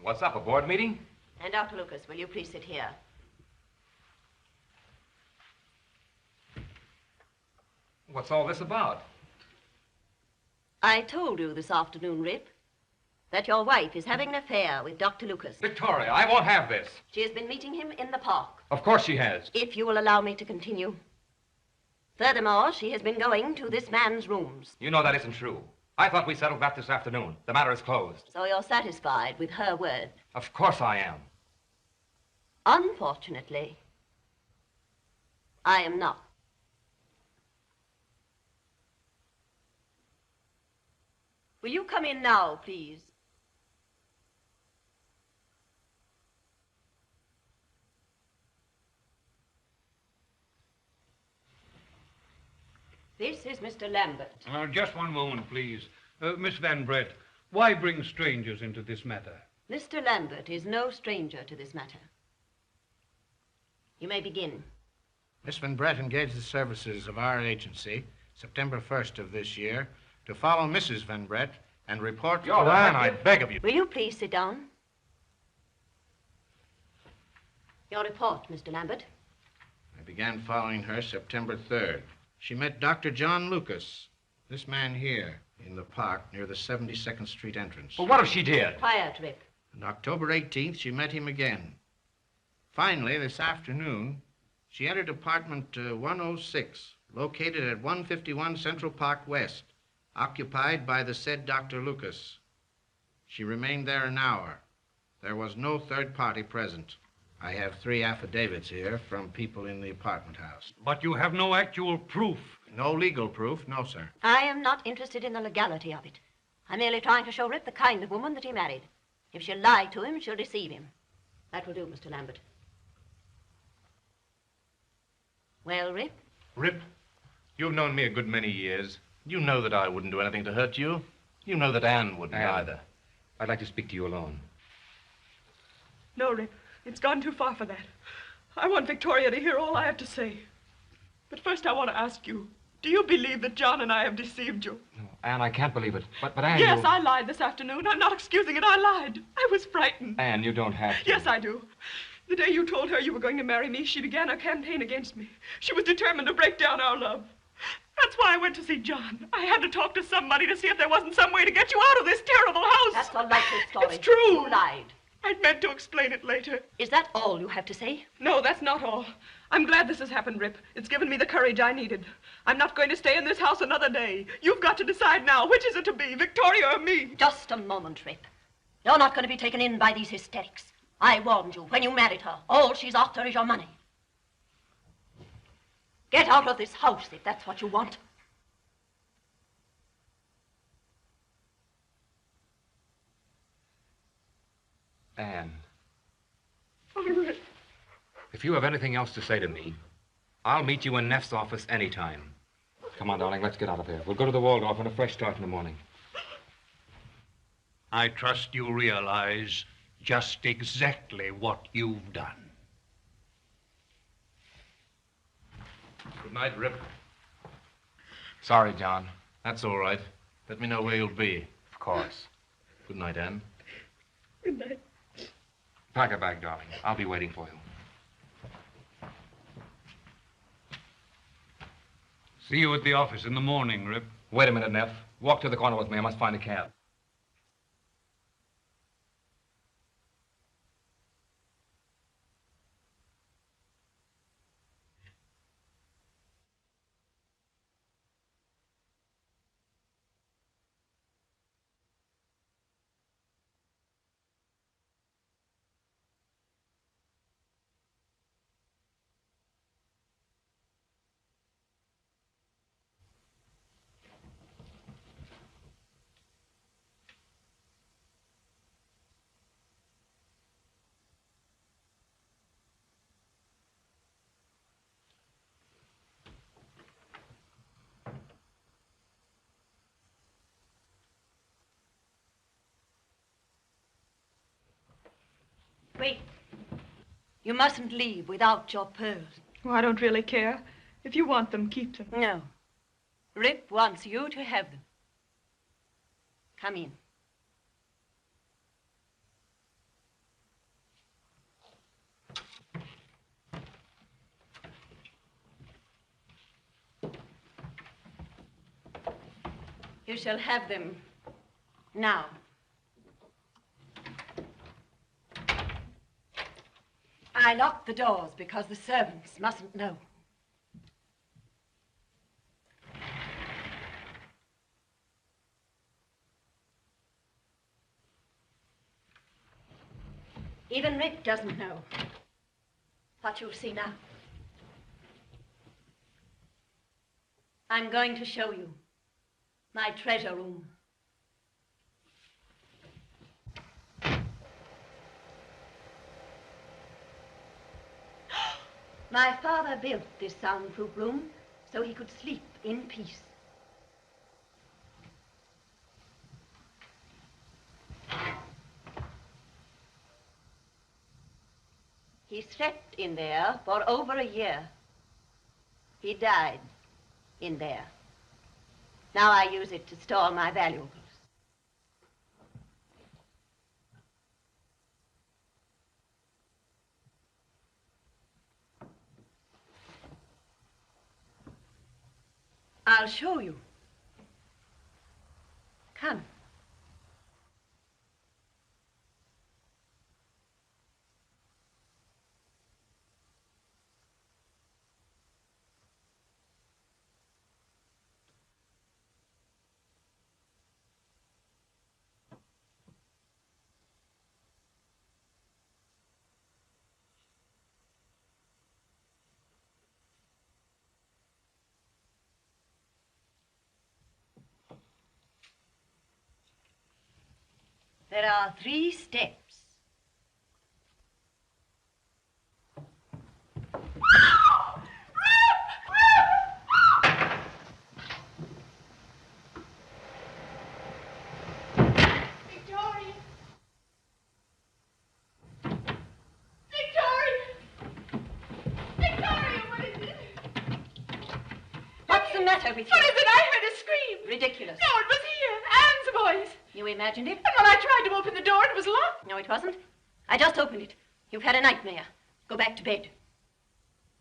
Speaker 17: What's up, a board meeting?
Speaker 6: And Dr. Lucas, will you please sit here?
Speaker 17: What's all this about?
Speaker 6: I told you this afternoon, Rip, that your wife is having an affair with Dr. Lucas.
Speaker 17: Victoria, I won't have this.
Speaker 6: She has been meeting him in the park.
Speaker 17: Of course she has.
Speaker 6: If you will allow me to continue. Furthermore, she has been going to this man's rooms.
Speaker 17: You know that isn't true. I thought we settled that this afternoon. The matter is closed.
Speaker 6: So you're satisfied with her word?
Speaker 17: Of course I am.
Speaker 6: Unfortunately, I am not. Will you come in now, please? This is Mr. Lambert.
Speaker 5: Just one moment, please. Miss Van Brett, why bring strangers into this matter?
Speaker 6: Mr. Lambert is no stranger to this matter. You may begin.
Speaker 19: Miss Van Brett engaged the services of our agency September 1st of this year to follow Mrs. Van Brett and report...
Speaker 6: Anne,
Speaker 19: I beg of you.
Speaker 6: Will you please sit down? Your report, Mr. Lambert.
Speaker 19: I began following her September 3rd. She met Dr. John Lucas, this man here, in the park near the 72nd Street entrance.
Speaker 17: Well, what if she did?
Speaker 6: Quiet, Rip.
Speaker 19: On October 18th, she met him again. Finally, this afternoon, she entered apartment 106, located at 151 Central Park West, occupied by the said Dr. Lucas. She remained there an hour. There was no third party present. I have 3 affidavits here from people in the apartment house.
Speaker 5: But you have no actual proof.
Speaker 19: No legal proof, no, sir.
Speaker 6: I am not interested in the legality of it. I'm merely trying to show Rip the kind of woman that he married. If she'll lie to him, she'll deceive him. That will do, Mr. Lambert. Well, Rip?
Speaker 14: Rip, you've known me a good many years. You know that I wouldn't do anything to hurt you. You know that Anne wouldn't either.
Speaker 17: I'd like to speak to you alone.
Speaker 16: No, Rip. It's gone too far for that. I want Victoria to hear all I have to say. But first I want to ask you, do you believe that John and I have deceived you?
Speaker 17: No, Anne, I can't believe it. But Anne,
Speaker 16: Yes, I lied this afternoon. I'm not excusing it. I lied. I was frightened.
Speaker 17: Anne, you don't have to.
Speaker 16: Yes, I do. The day you told her you were going to marry me, she began a campaign against me. She was determined to break down our love. That's why I went to see John. I had to talk to somebody to see if there wasn't some way to get you out of this terrible house.
Speaker 6: That's a likely story.
Speaker 16: It's true.
Speaker 6: You lied.
Speaker 16: I'd meant to explain it later.
Speaker 6: Is that all you have to say?
Speaker 16: No, that's not all. I'm glad this has happened, Rip. It's given me the courage I needed. I'm not going to stay in this house another day. You've got to decide now. Which is it to be, Victoria or me?
Speaker 6: Just a moment, Rip. You're not going to be taken in by these hysterics. I warned you when you married her. All she's after is your money. Get out of this house if that's what you want.
Speaker 17: Anne,
Speaker 16: All right.
Speaker 17: if you have anything else to say to me, I'll meet you in Neff's office anytime. Come on, darling, let's get out of here. We'll go to the Waldorf on a fresh start in the morning.
Speaker 11: I trust you realize just exactly what you've done.
Speaker 14: Good night, Rip.
Speaker 17: Sorry, John.
Speaker 14: That's all right. Let me know where you'll be.
Speaker 17: Of course.
Speaker 14: Good night, Anne.
Speaker 16: Good night.
Speaker 17: Pack a bag, darling. I'll be waiting for you.
Speaker 5: See you at the office in the morning, Rip.
Speaker 17: Wait a minute, Neff. Walk to the corner with me. I must find a cab.
Speaker 6: Wait. You mustn't leave without your pearls.
Speaker 16: Oh, I don't really care. If you want them, keep them.
Speaker 6: No. Rip wants you to have them. Come in. You shall have them now. I locked the doors because the servants mustn't know. Even Rick doesn't know what you'll see now. I'm going to show you my treasure room. My father built this soundproof room so he could sleep in peace. He slept in there for over a year. He died in there. Now I use it to store my valuables. I'll show you. Come. There are 3 steps.
Speaker 9: Victoria! Victoria! Victoria, what is it?
Speaker 6: What's the matter with you?
Speaker 9: What is it? I heard a scream.
Speaker 6: Ridiculous.
Speaker 9: No, it was here. Anne's voice.
Speaker 6: You imagined it?
Speaker 9: And when I tried to open the door, it was locked.
Speaker 6: No, it wasn't. I just opened it. You've had a nightmare. Go back to bed.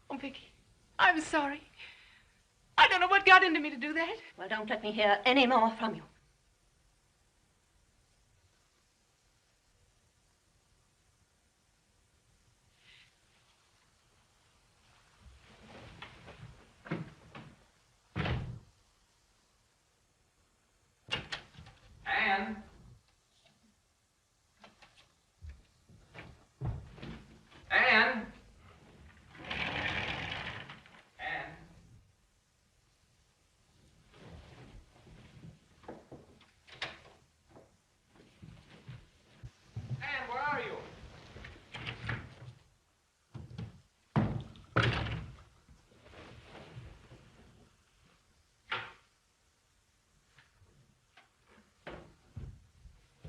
Speaker 9: Oh, Vicky, I'm sorry. I don't know what got into me to do that.
Speaker 6: Well, don't let me hear any more from you.
Speaker 17: Anne? Anne? Anne? Anne, where are you?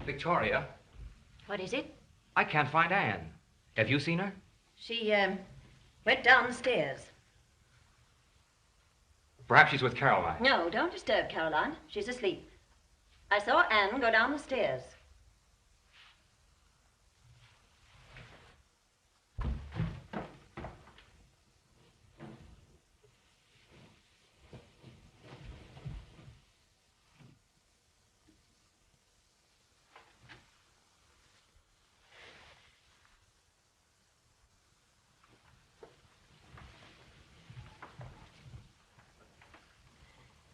Speaker 17: Victoria,
Speaker 6: What is it?
Speaker 17: I can't find Anne. Have you seen her?
Speaker 6: She, went downstairs.
Speaker 17: Perhaps she's with Caroline.
Speaker 6: No, don't disturb Caroline. She's asleep. I saw Anne go down the stairs.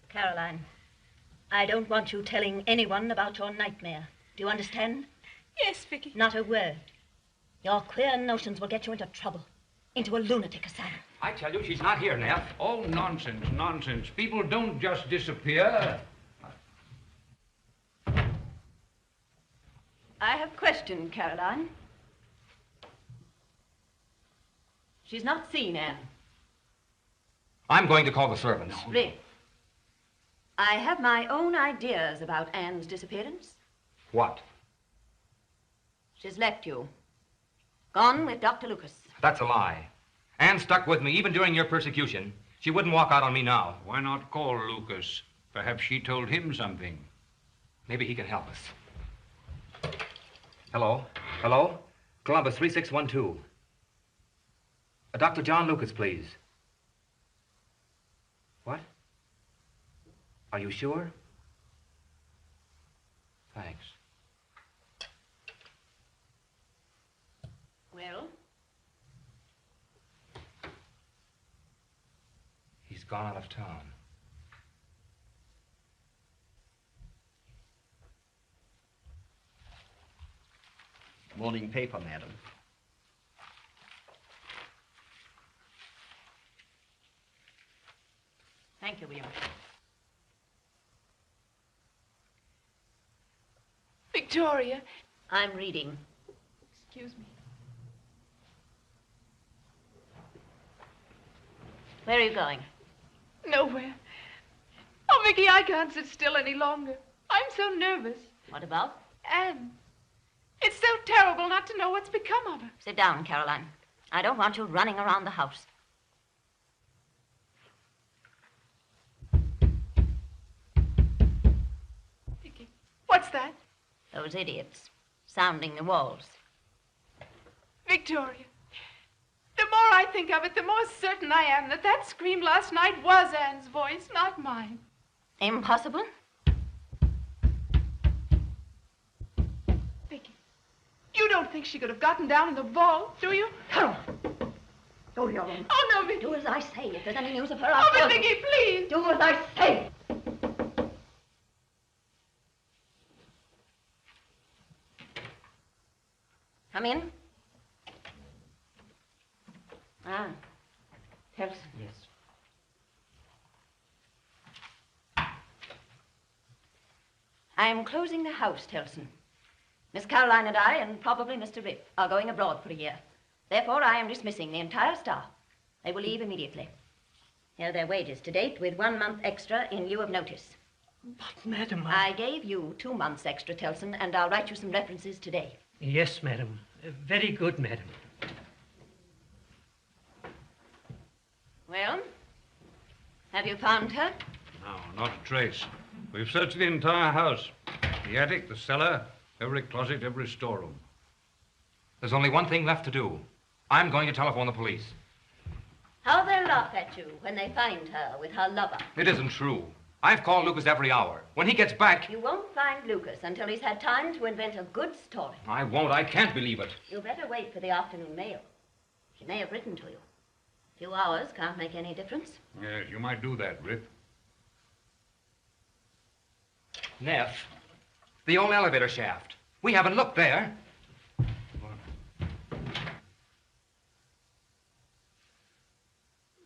Speaker 6: Caroline, I don't want you telling anyone about your nightmare. Do you understand?
Speaker 16: Yes, Vicky.
Speaker 6: Not a word. Your queer notions will get you into trouble, into a lunatic asylum.
Speaker 17: I tell you, she's not here, Neff.
Speaker 5: Oh, nonsense, nonsense. People don't just disappear.
Speaker 6: I have questioned Caroline. She's not seen Anne.
Speaker 17: I'm going to call the servants.
Speaker 6: Rick, I have my own ideas about Anne's disappearance.
Speaker 17: What?
Speaker 6: She's left you. Gone with Dr. Lucas.
Speaker 17: That's a lie. Anne stuck with me even during your persecution. She wouldn't walk out on me now.
Speaker 5: Why not call Lucas? Perhaps she told him something.
Speaker 17: Maybe he can help us. Hello? Hello? Columbus 3612. Dr. John Lucas, please. What? Are you sure? Thanks.
Speaker 6: Well?
Speaker 17: He's gone out of town.
Speaker 10: Morning paper, madam.
Speaker 6: Thank you, William.
Speaker 9: Victoria.
Speaker 6: I'm reading.
Speaker 9: Excuse me.
Speaker 6: Where are you going?
Speaker 9: Nowhere. Oh, Vicky, I can't sit still any longer. I'm so nervous.
Speaker 6: What about?
Speaker 9: Anne. It's so terrible not to know what's become of her.
Speaker 6: Sit down, Caroline. I don't want you running around the house.
Speaker 9: Vicky, what's that?
Speaker 6: Those idiots sounding the walls.
Speaker 9: Victoria. The more I think of it, the more certain I am that that scream last night was Anne's voice, not mine.
Speaker 6: Impossible?
Speaker 9: Vicky, you don't think she could have gotten down in the vault, do you?
Speaker 6: Carol! Go to your room.
Speaker 9: Oh, no, Vicky.
Speaker 6: Do as I say. If there's any news of her, I'll
Speaker 9: but
Speaker 6: tell you.
Speaker 9: Vicky, please.
Speaker 6: Do as I say. Come in. Ah, Telson.
Speaker 3: Yes.
Speaker 6: I am closing the house, Telson. Miss Caroline and I, and probably Mr. Rip, are going abroad for a year. Therefore, I am dismissing the entire staff. They will leave immediately. Here are their wages to date, with 1 month extra in lieu of notice.
Speaker 4: But, madam,
Speaker 6: I gave you 2 months extra, Telson, and I'll write you some references today.
Speaker 4: Yes, madam. Very good, madam.
Speaker 6: Well, have you found her?
Speaker 5: No, not a trace. We've searched the entire house. The attic, the cellar, every closet, every storeroom.
Speaker 17: There's only one thing left to do. I'm going to telephone the police.
Speaker 6: How they'll laugh at you when they find her with her lover.
Speaker 17: It isn't true. I've called Lucas every hour. When he gets back...
Speaker 6: You won't find Lucas until he's had time to invent a good story.
Speaker 17: I won't. I can't believe it.
Speaker 6: You better wait for the afternoon mail. She may have written to you. A few hours can't make any difference.
Speaker 5: Yes, you might do that, Rip.
Speaker 17: Neff, the old elevator shaft. We haven't looked there.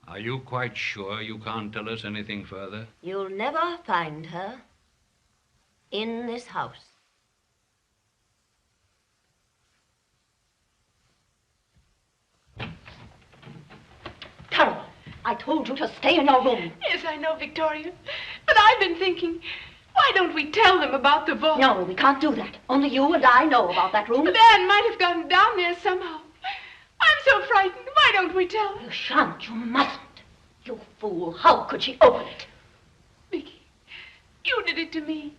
Speaker 5: Are you quite sure you can't tell us anything further?
Speaker 6: You'll never find her in this house. Carol, I told you to stay in your room.
Speaker 9: Yes, I know, Victoria. But I've been thinking, why don't we tell them about the vault?
Speaker 6: No, we can't do that. Only you and I know about that room.
Speaker 9: But Anne might have gotten down there somehow. I'm so frightened. Why don't we tell her?
Speaker 6: You shan't. You mustn't. You fool. How could she open it?
Speaker 9: Vicky, you did it to me.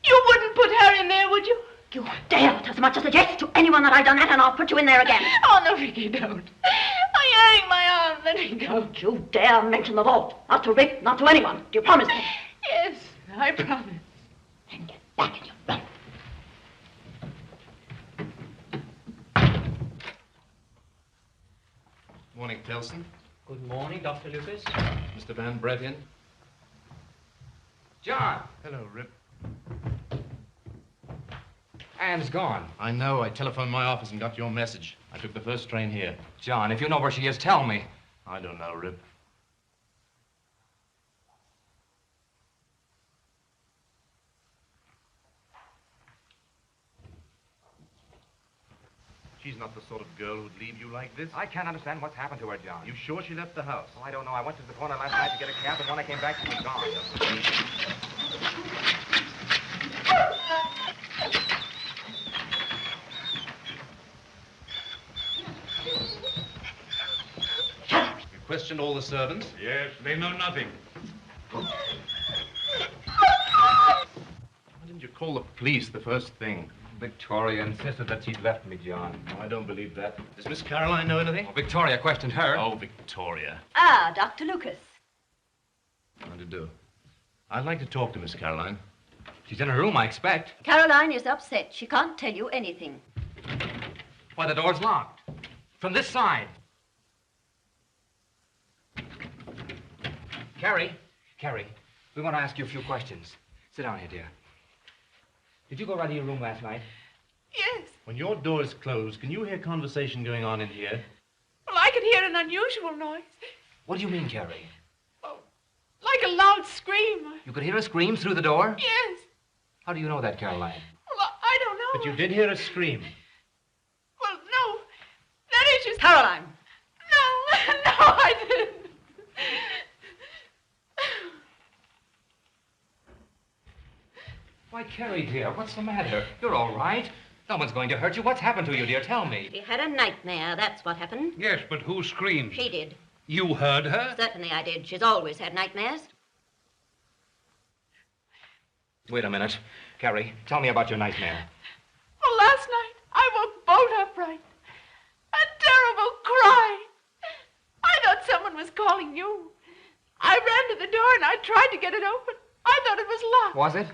Speaker 9: You wouldn't put her in there, would you?
Speaker 6: You dare as much as a yes to anyone that I've done that, and I'll put you in there again.
Speaker 9: Oh, no, Vicky, don't. You're hurting my arm. Let me go.
Speaker 6: Don't you dare mention the vault. Not to Rick, not to anyone. Do you promise me?
Speaker 9: Yes, I promise.
Speaker 6: Then get back in your room.
Speaker 14: Morning, Telson.
Speaker 4: Good morning, Dr. Lucas.
Speaker 14: Mr. Van Brett in?
Speaker 17: John!
Speaker 14: Hello, Rip.
Speaker 17: Anne's gone.
Speaker 14: I know. I telephoned my office and got your message. I took the first train here.
Speaker 17: John, if you know where she is, tell me.
Speaker 14: I don't know, Rip. She's not the sort of girl who'd leave you like this.
Speaker 17: I can't understand what's happened to her, John.
Speaker 14: You sure she left the house?
Speaker 17: Oh, I don't know. I went to the corner last night to get a cab, and when I came back, she was gone.
Speaker 14: You questioned all the servants?
Speaker 5: Yes, they know nothing.
Speaker 14: Why didn't you call the police the first thing?
Speaker 17: Victoria insisted that she'd left me, John.
Speaker 14: No, I don't believe that. Does Miss Caroline know anything?
Speaker 17: Oh, Victoria questioned her.
Speaker 14: Oh, Victoria.
Speaker 6: Ah, Dr. Lucas.
Speaker 14: How to do? I'd like to talk to Miss Caroline.
Speaker 17: She's in her room, I expect.
Speaker 6: Caroline is upset. She can't tell you anything.
Speaker 17: Why, the door's locked. From this side. Carrie, we want to ask you a few questions. Sit down here, dear. Did you go right to your room last night?
Speaker 9: Yes.
Speaker 14: When your door is closed, can you hear conversation going on in here?
Speaker 9: Well, I could hear an unusual noise.
Speaker 17: What do you mean, Carrie?
Speaker 9: Like a loud scream.
Speaker 17: You could hear a scream through the door?
Speaker 9: Yes.
Speaker 17: How do you know that, Caroline?
Speaker 9: Well, I don't know.
Speaker 14: But you did hear a scream.
Speaker 9: Well, no. That is just...
Speaker 6: Caroline.
Speaker 9: No, I didn't.
Speaker 17: Carrie, dear, what's the matter? You're all right. No one's going to hurt you. What's happened to you, dear? Tell me.
Speaker 6: She had a nightmare, that's what happened.
Speaker 5: Yes, but who screamed?
Speaker 6: She did.
Speaker 5: You heard her?
Speaker 6: Certainly I did. She's always had nightmares.
Speaker 17: Wait a minute. Carrie, tell me about your nightmare.
Speaker 9: Well, last night I woke bolt upright. A terrible cry. I thought someone was calling you. I ran to the door and I tried to get it open. I thought it was locked.
Speaker 17: Was it?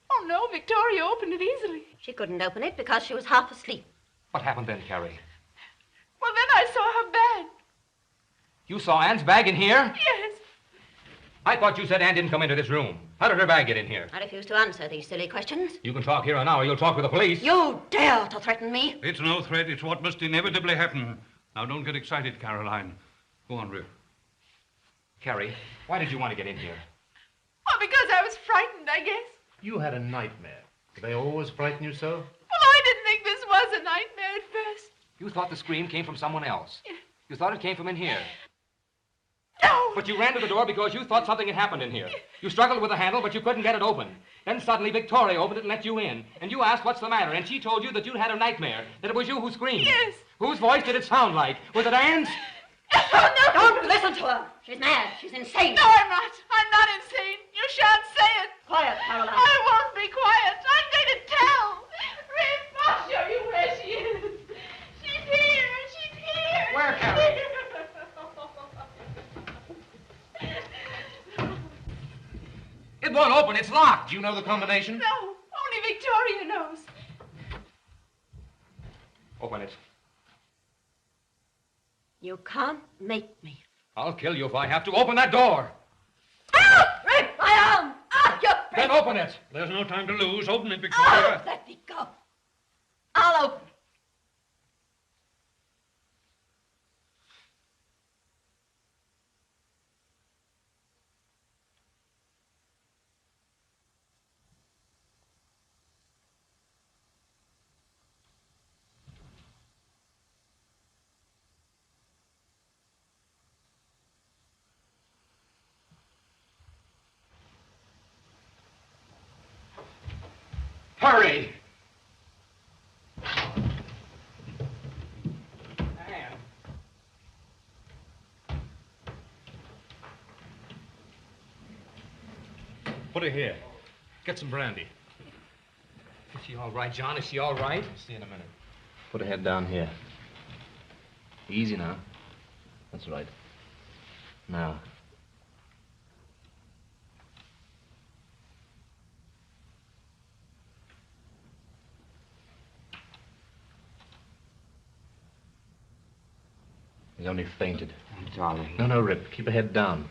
Speaker 9: Oh, no, Victoria opened it easily.
Speaker 6: She couldn't open it because she was half asleep.
Speaker 17: What happened then, Carrie?
Speaker 9: Well, then I saw her bag.
Speaker 17: You saw Anne's bag in here?
Speaker 9: Yes.
Speaker 17: I thought you said Anne didn't come into this room. How did her bag get in here?
Speaker 6: I refuse to answer these silly questions.
Speaker 17: You can talk here and now or you'll talk with the police.
Speaker 6: You dare to threaten me?
Speaker 5: It's no threat. It's what must inevitably happen. Now, don't get excited, Caroline. Go on, Rip.
Speaker 17: Carrie, why did you want to get in here?
Speaker 9: Well, because I was frightened, I guess.
Speaker 14: You had a nightmare. Do they always frighten you so?
Speaker 9: Well, I didn't think this was a nightmare at first.
Speaker 17: You thought the scream came from someone else. You thought it came from in here.
Speaker 9: No!
Speaker 17: But you ran to the door because you thought something had happened in here. You struggled with the handle, but you couldn't get it open. Then suddenly Victoria opened it and let you in. And you asked what's the matter, and she told you that you'd had a nightmare, that it was you who screamed.
Speaker 9: Yes.
Speaker 17: Whose voice did it sound like? Was it Anne's?
Speaker 6: Oh, no! Don't listen to her. She's mad. She's insane.
Speaker 9: No, I'm not. I'm not insane. You shan't say it.
Speaker 6: Quiet, Caroline.
Speaker 9: I won't be quiet. I'm going to tell. Rip, I'll show you where she is. She's here. She's here.
Speaker 10: Where, Carrie?
Speaker 17: It won't open. It's locked.
Speaker 14: Do you know the combination?
Speaker 9: No, only Victoria knows.
Speaker 17: Open it.
Speaker 6: You can't make me.
Speaker 17: I'll kill you if I have to. Open that door.
Speaker 6: Ah! Rip, my arm! Ah, you
Speaker 17: Then open it.
Speaker 5: There's no time to lose. Open it, Victoria.
Speaker 6: Let me go. I'll open.
Speaker 17: Hurry.
Speaker 14: Put her here. Get some brandy.
Speaker 17: Is she all right, John? Is she all right?
Speaker 14: See you in a minute.
Speaker 8: Put her head down here. Easy now. That's right. Now. He's only fainted.
Speaker 17: Oh, darling.
Speaker 8: No, Rip. Keep her head down.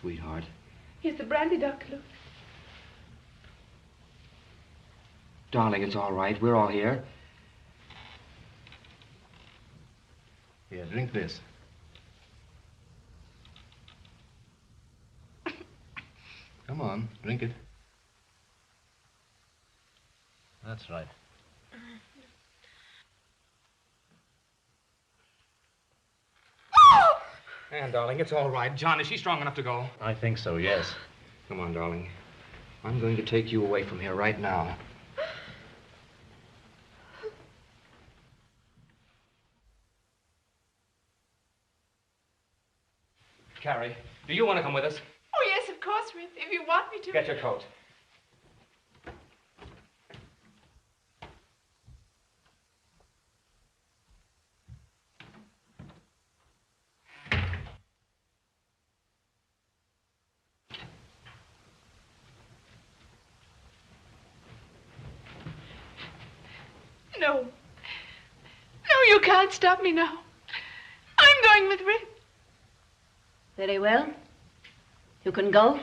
Speaker 17: Sweetheart.
Speaker 9: Here's the brandy, Dr. Luke.
Speaker 17: Darling, it's all right. We're all here.
Speaker 8: Here, drink this. Come on, drink it. That's right.
Speaker 17: Anne, darling, it's all right. John, is she strong enough to go?
Speaker 8: I think so, yes.
Speaker 17: Come on, darling. I'm going to take you away from here right now. Carrie, do you want to come with us?
Speaker 9: Oh, yes, of course, Rip, if you want me to.
Speaker 17: Get your coat.
Speaker 9: No. No, you can't stop me now. I'm going with Rip.
Speaker 6: Very well. You can go.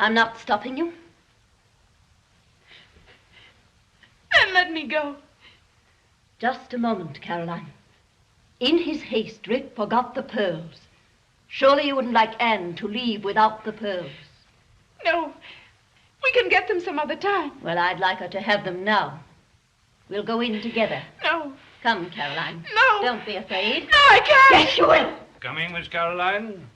Speaker 6: I'm not stopping you.
Speaker 9: Then let me go.
Speaker 6: Just a moment, Caroline. In his haste, Rip forgot the pearls. Surely you wouldn't like Anne to leave without the pearls.
Speaker 9: No. We can get them some other time.
Speaker 6: Well, I'd like her to have them now. We'll go in together.
Speaker 9: No.
Speaker 6: Come, Caroline.
Speaker 9: No.
Speaker 6: Don't be afraid.
Speaker 9: No, I can't.
Speaker 6: Yes, you will.
Speaker 5: Coming, Miss Caroline?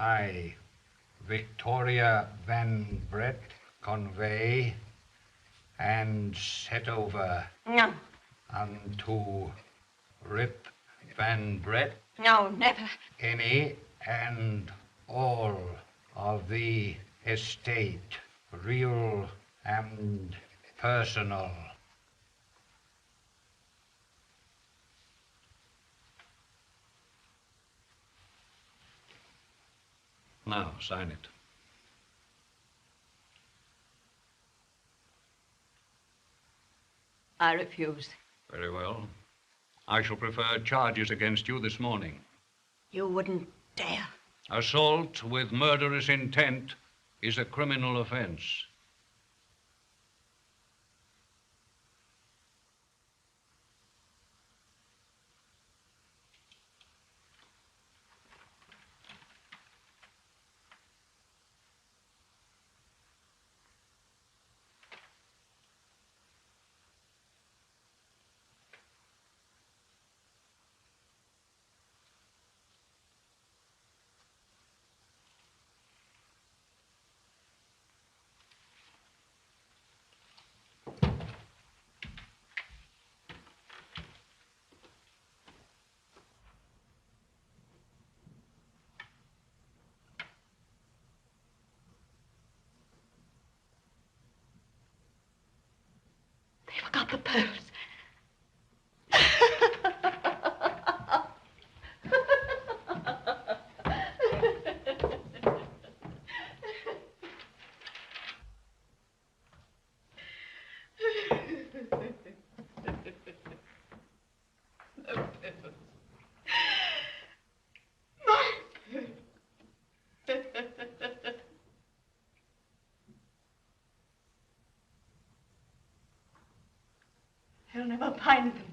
Speaker 5: I, Victoria Van Brett, convey and set over
Speaker 6: No.
Speaker 5: unto Rip Van Brett
Speaker 6: No, never.
Speaker 5: any and all of the estate, real and personal. Now, sign it.
Speaker 6: I refuse.
Speaker 5: Very well. I shall prefer charges against you this morning.
Speaker 6: You wouldn't dare.
Speaker 5: Assault with murderous intent is a criminal offense.
Speaker 9: They forgot the pearls. He'll never find them.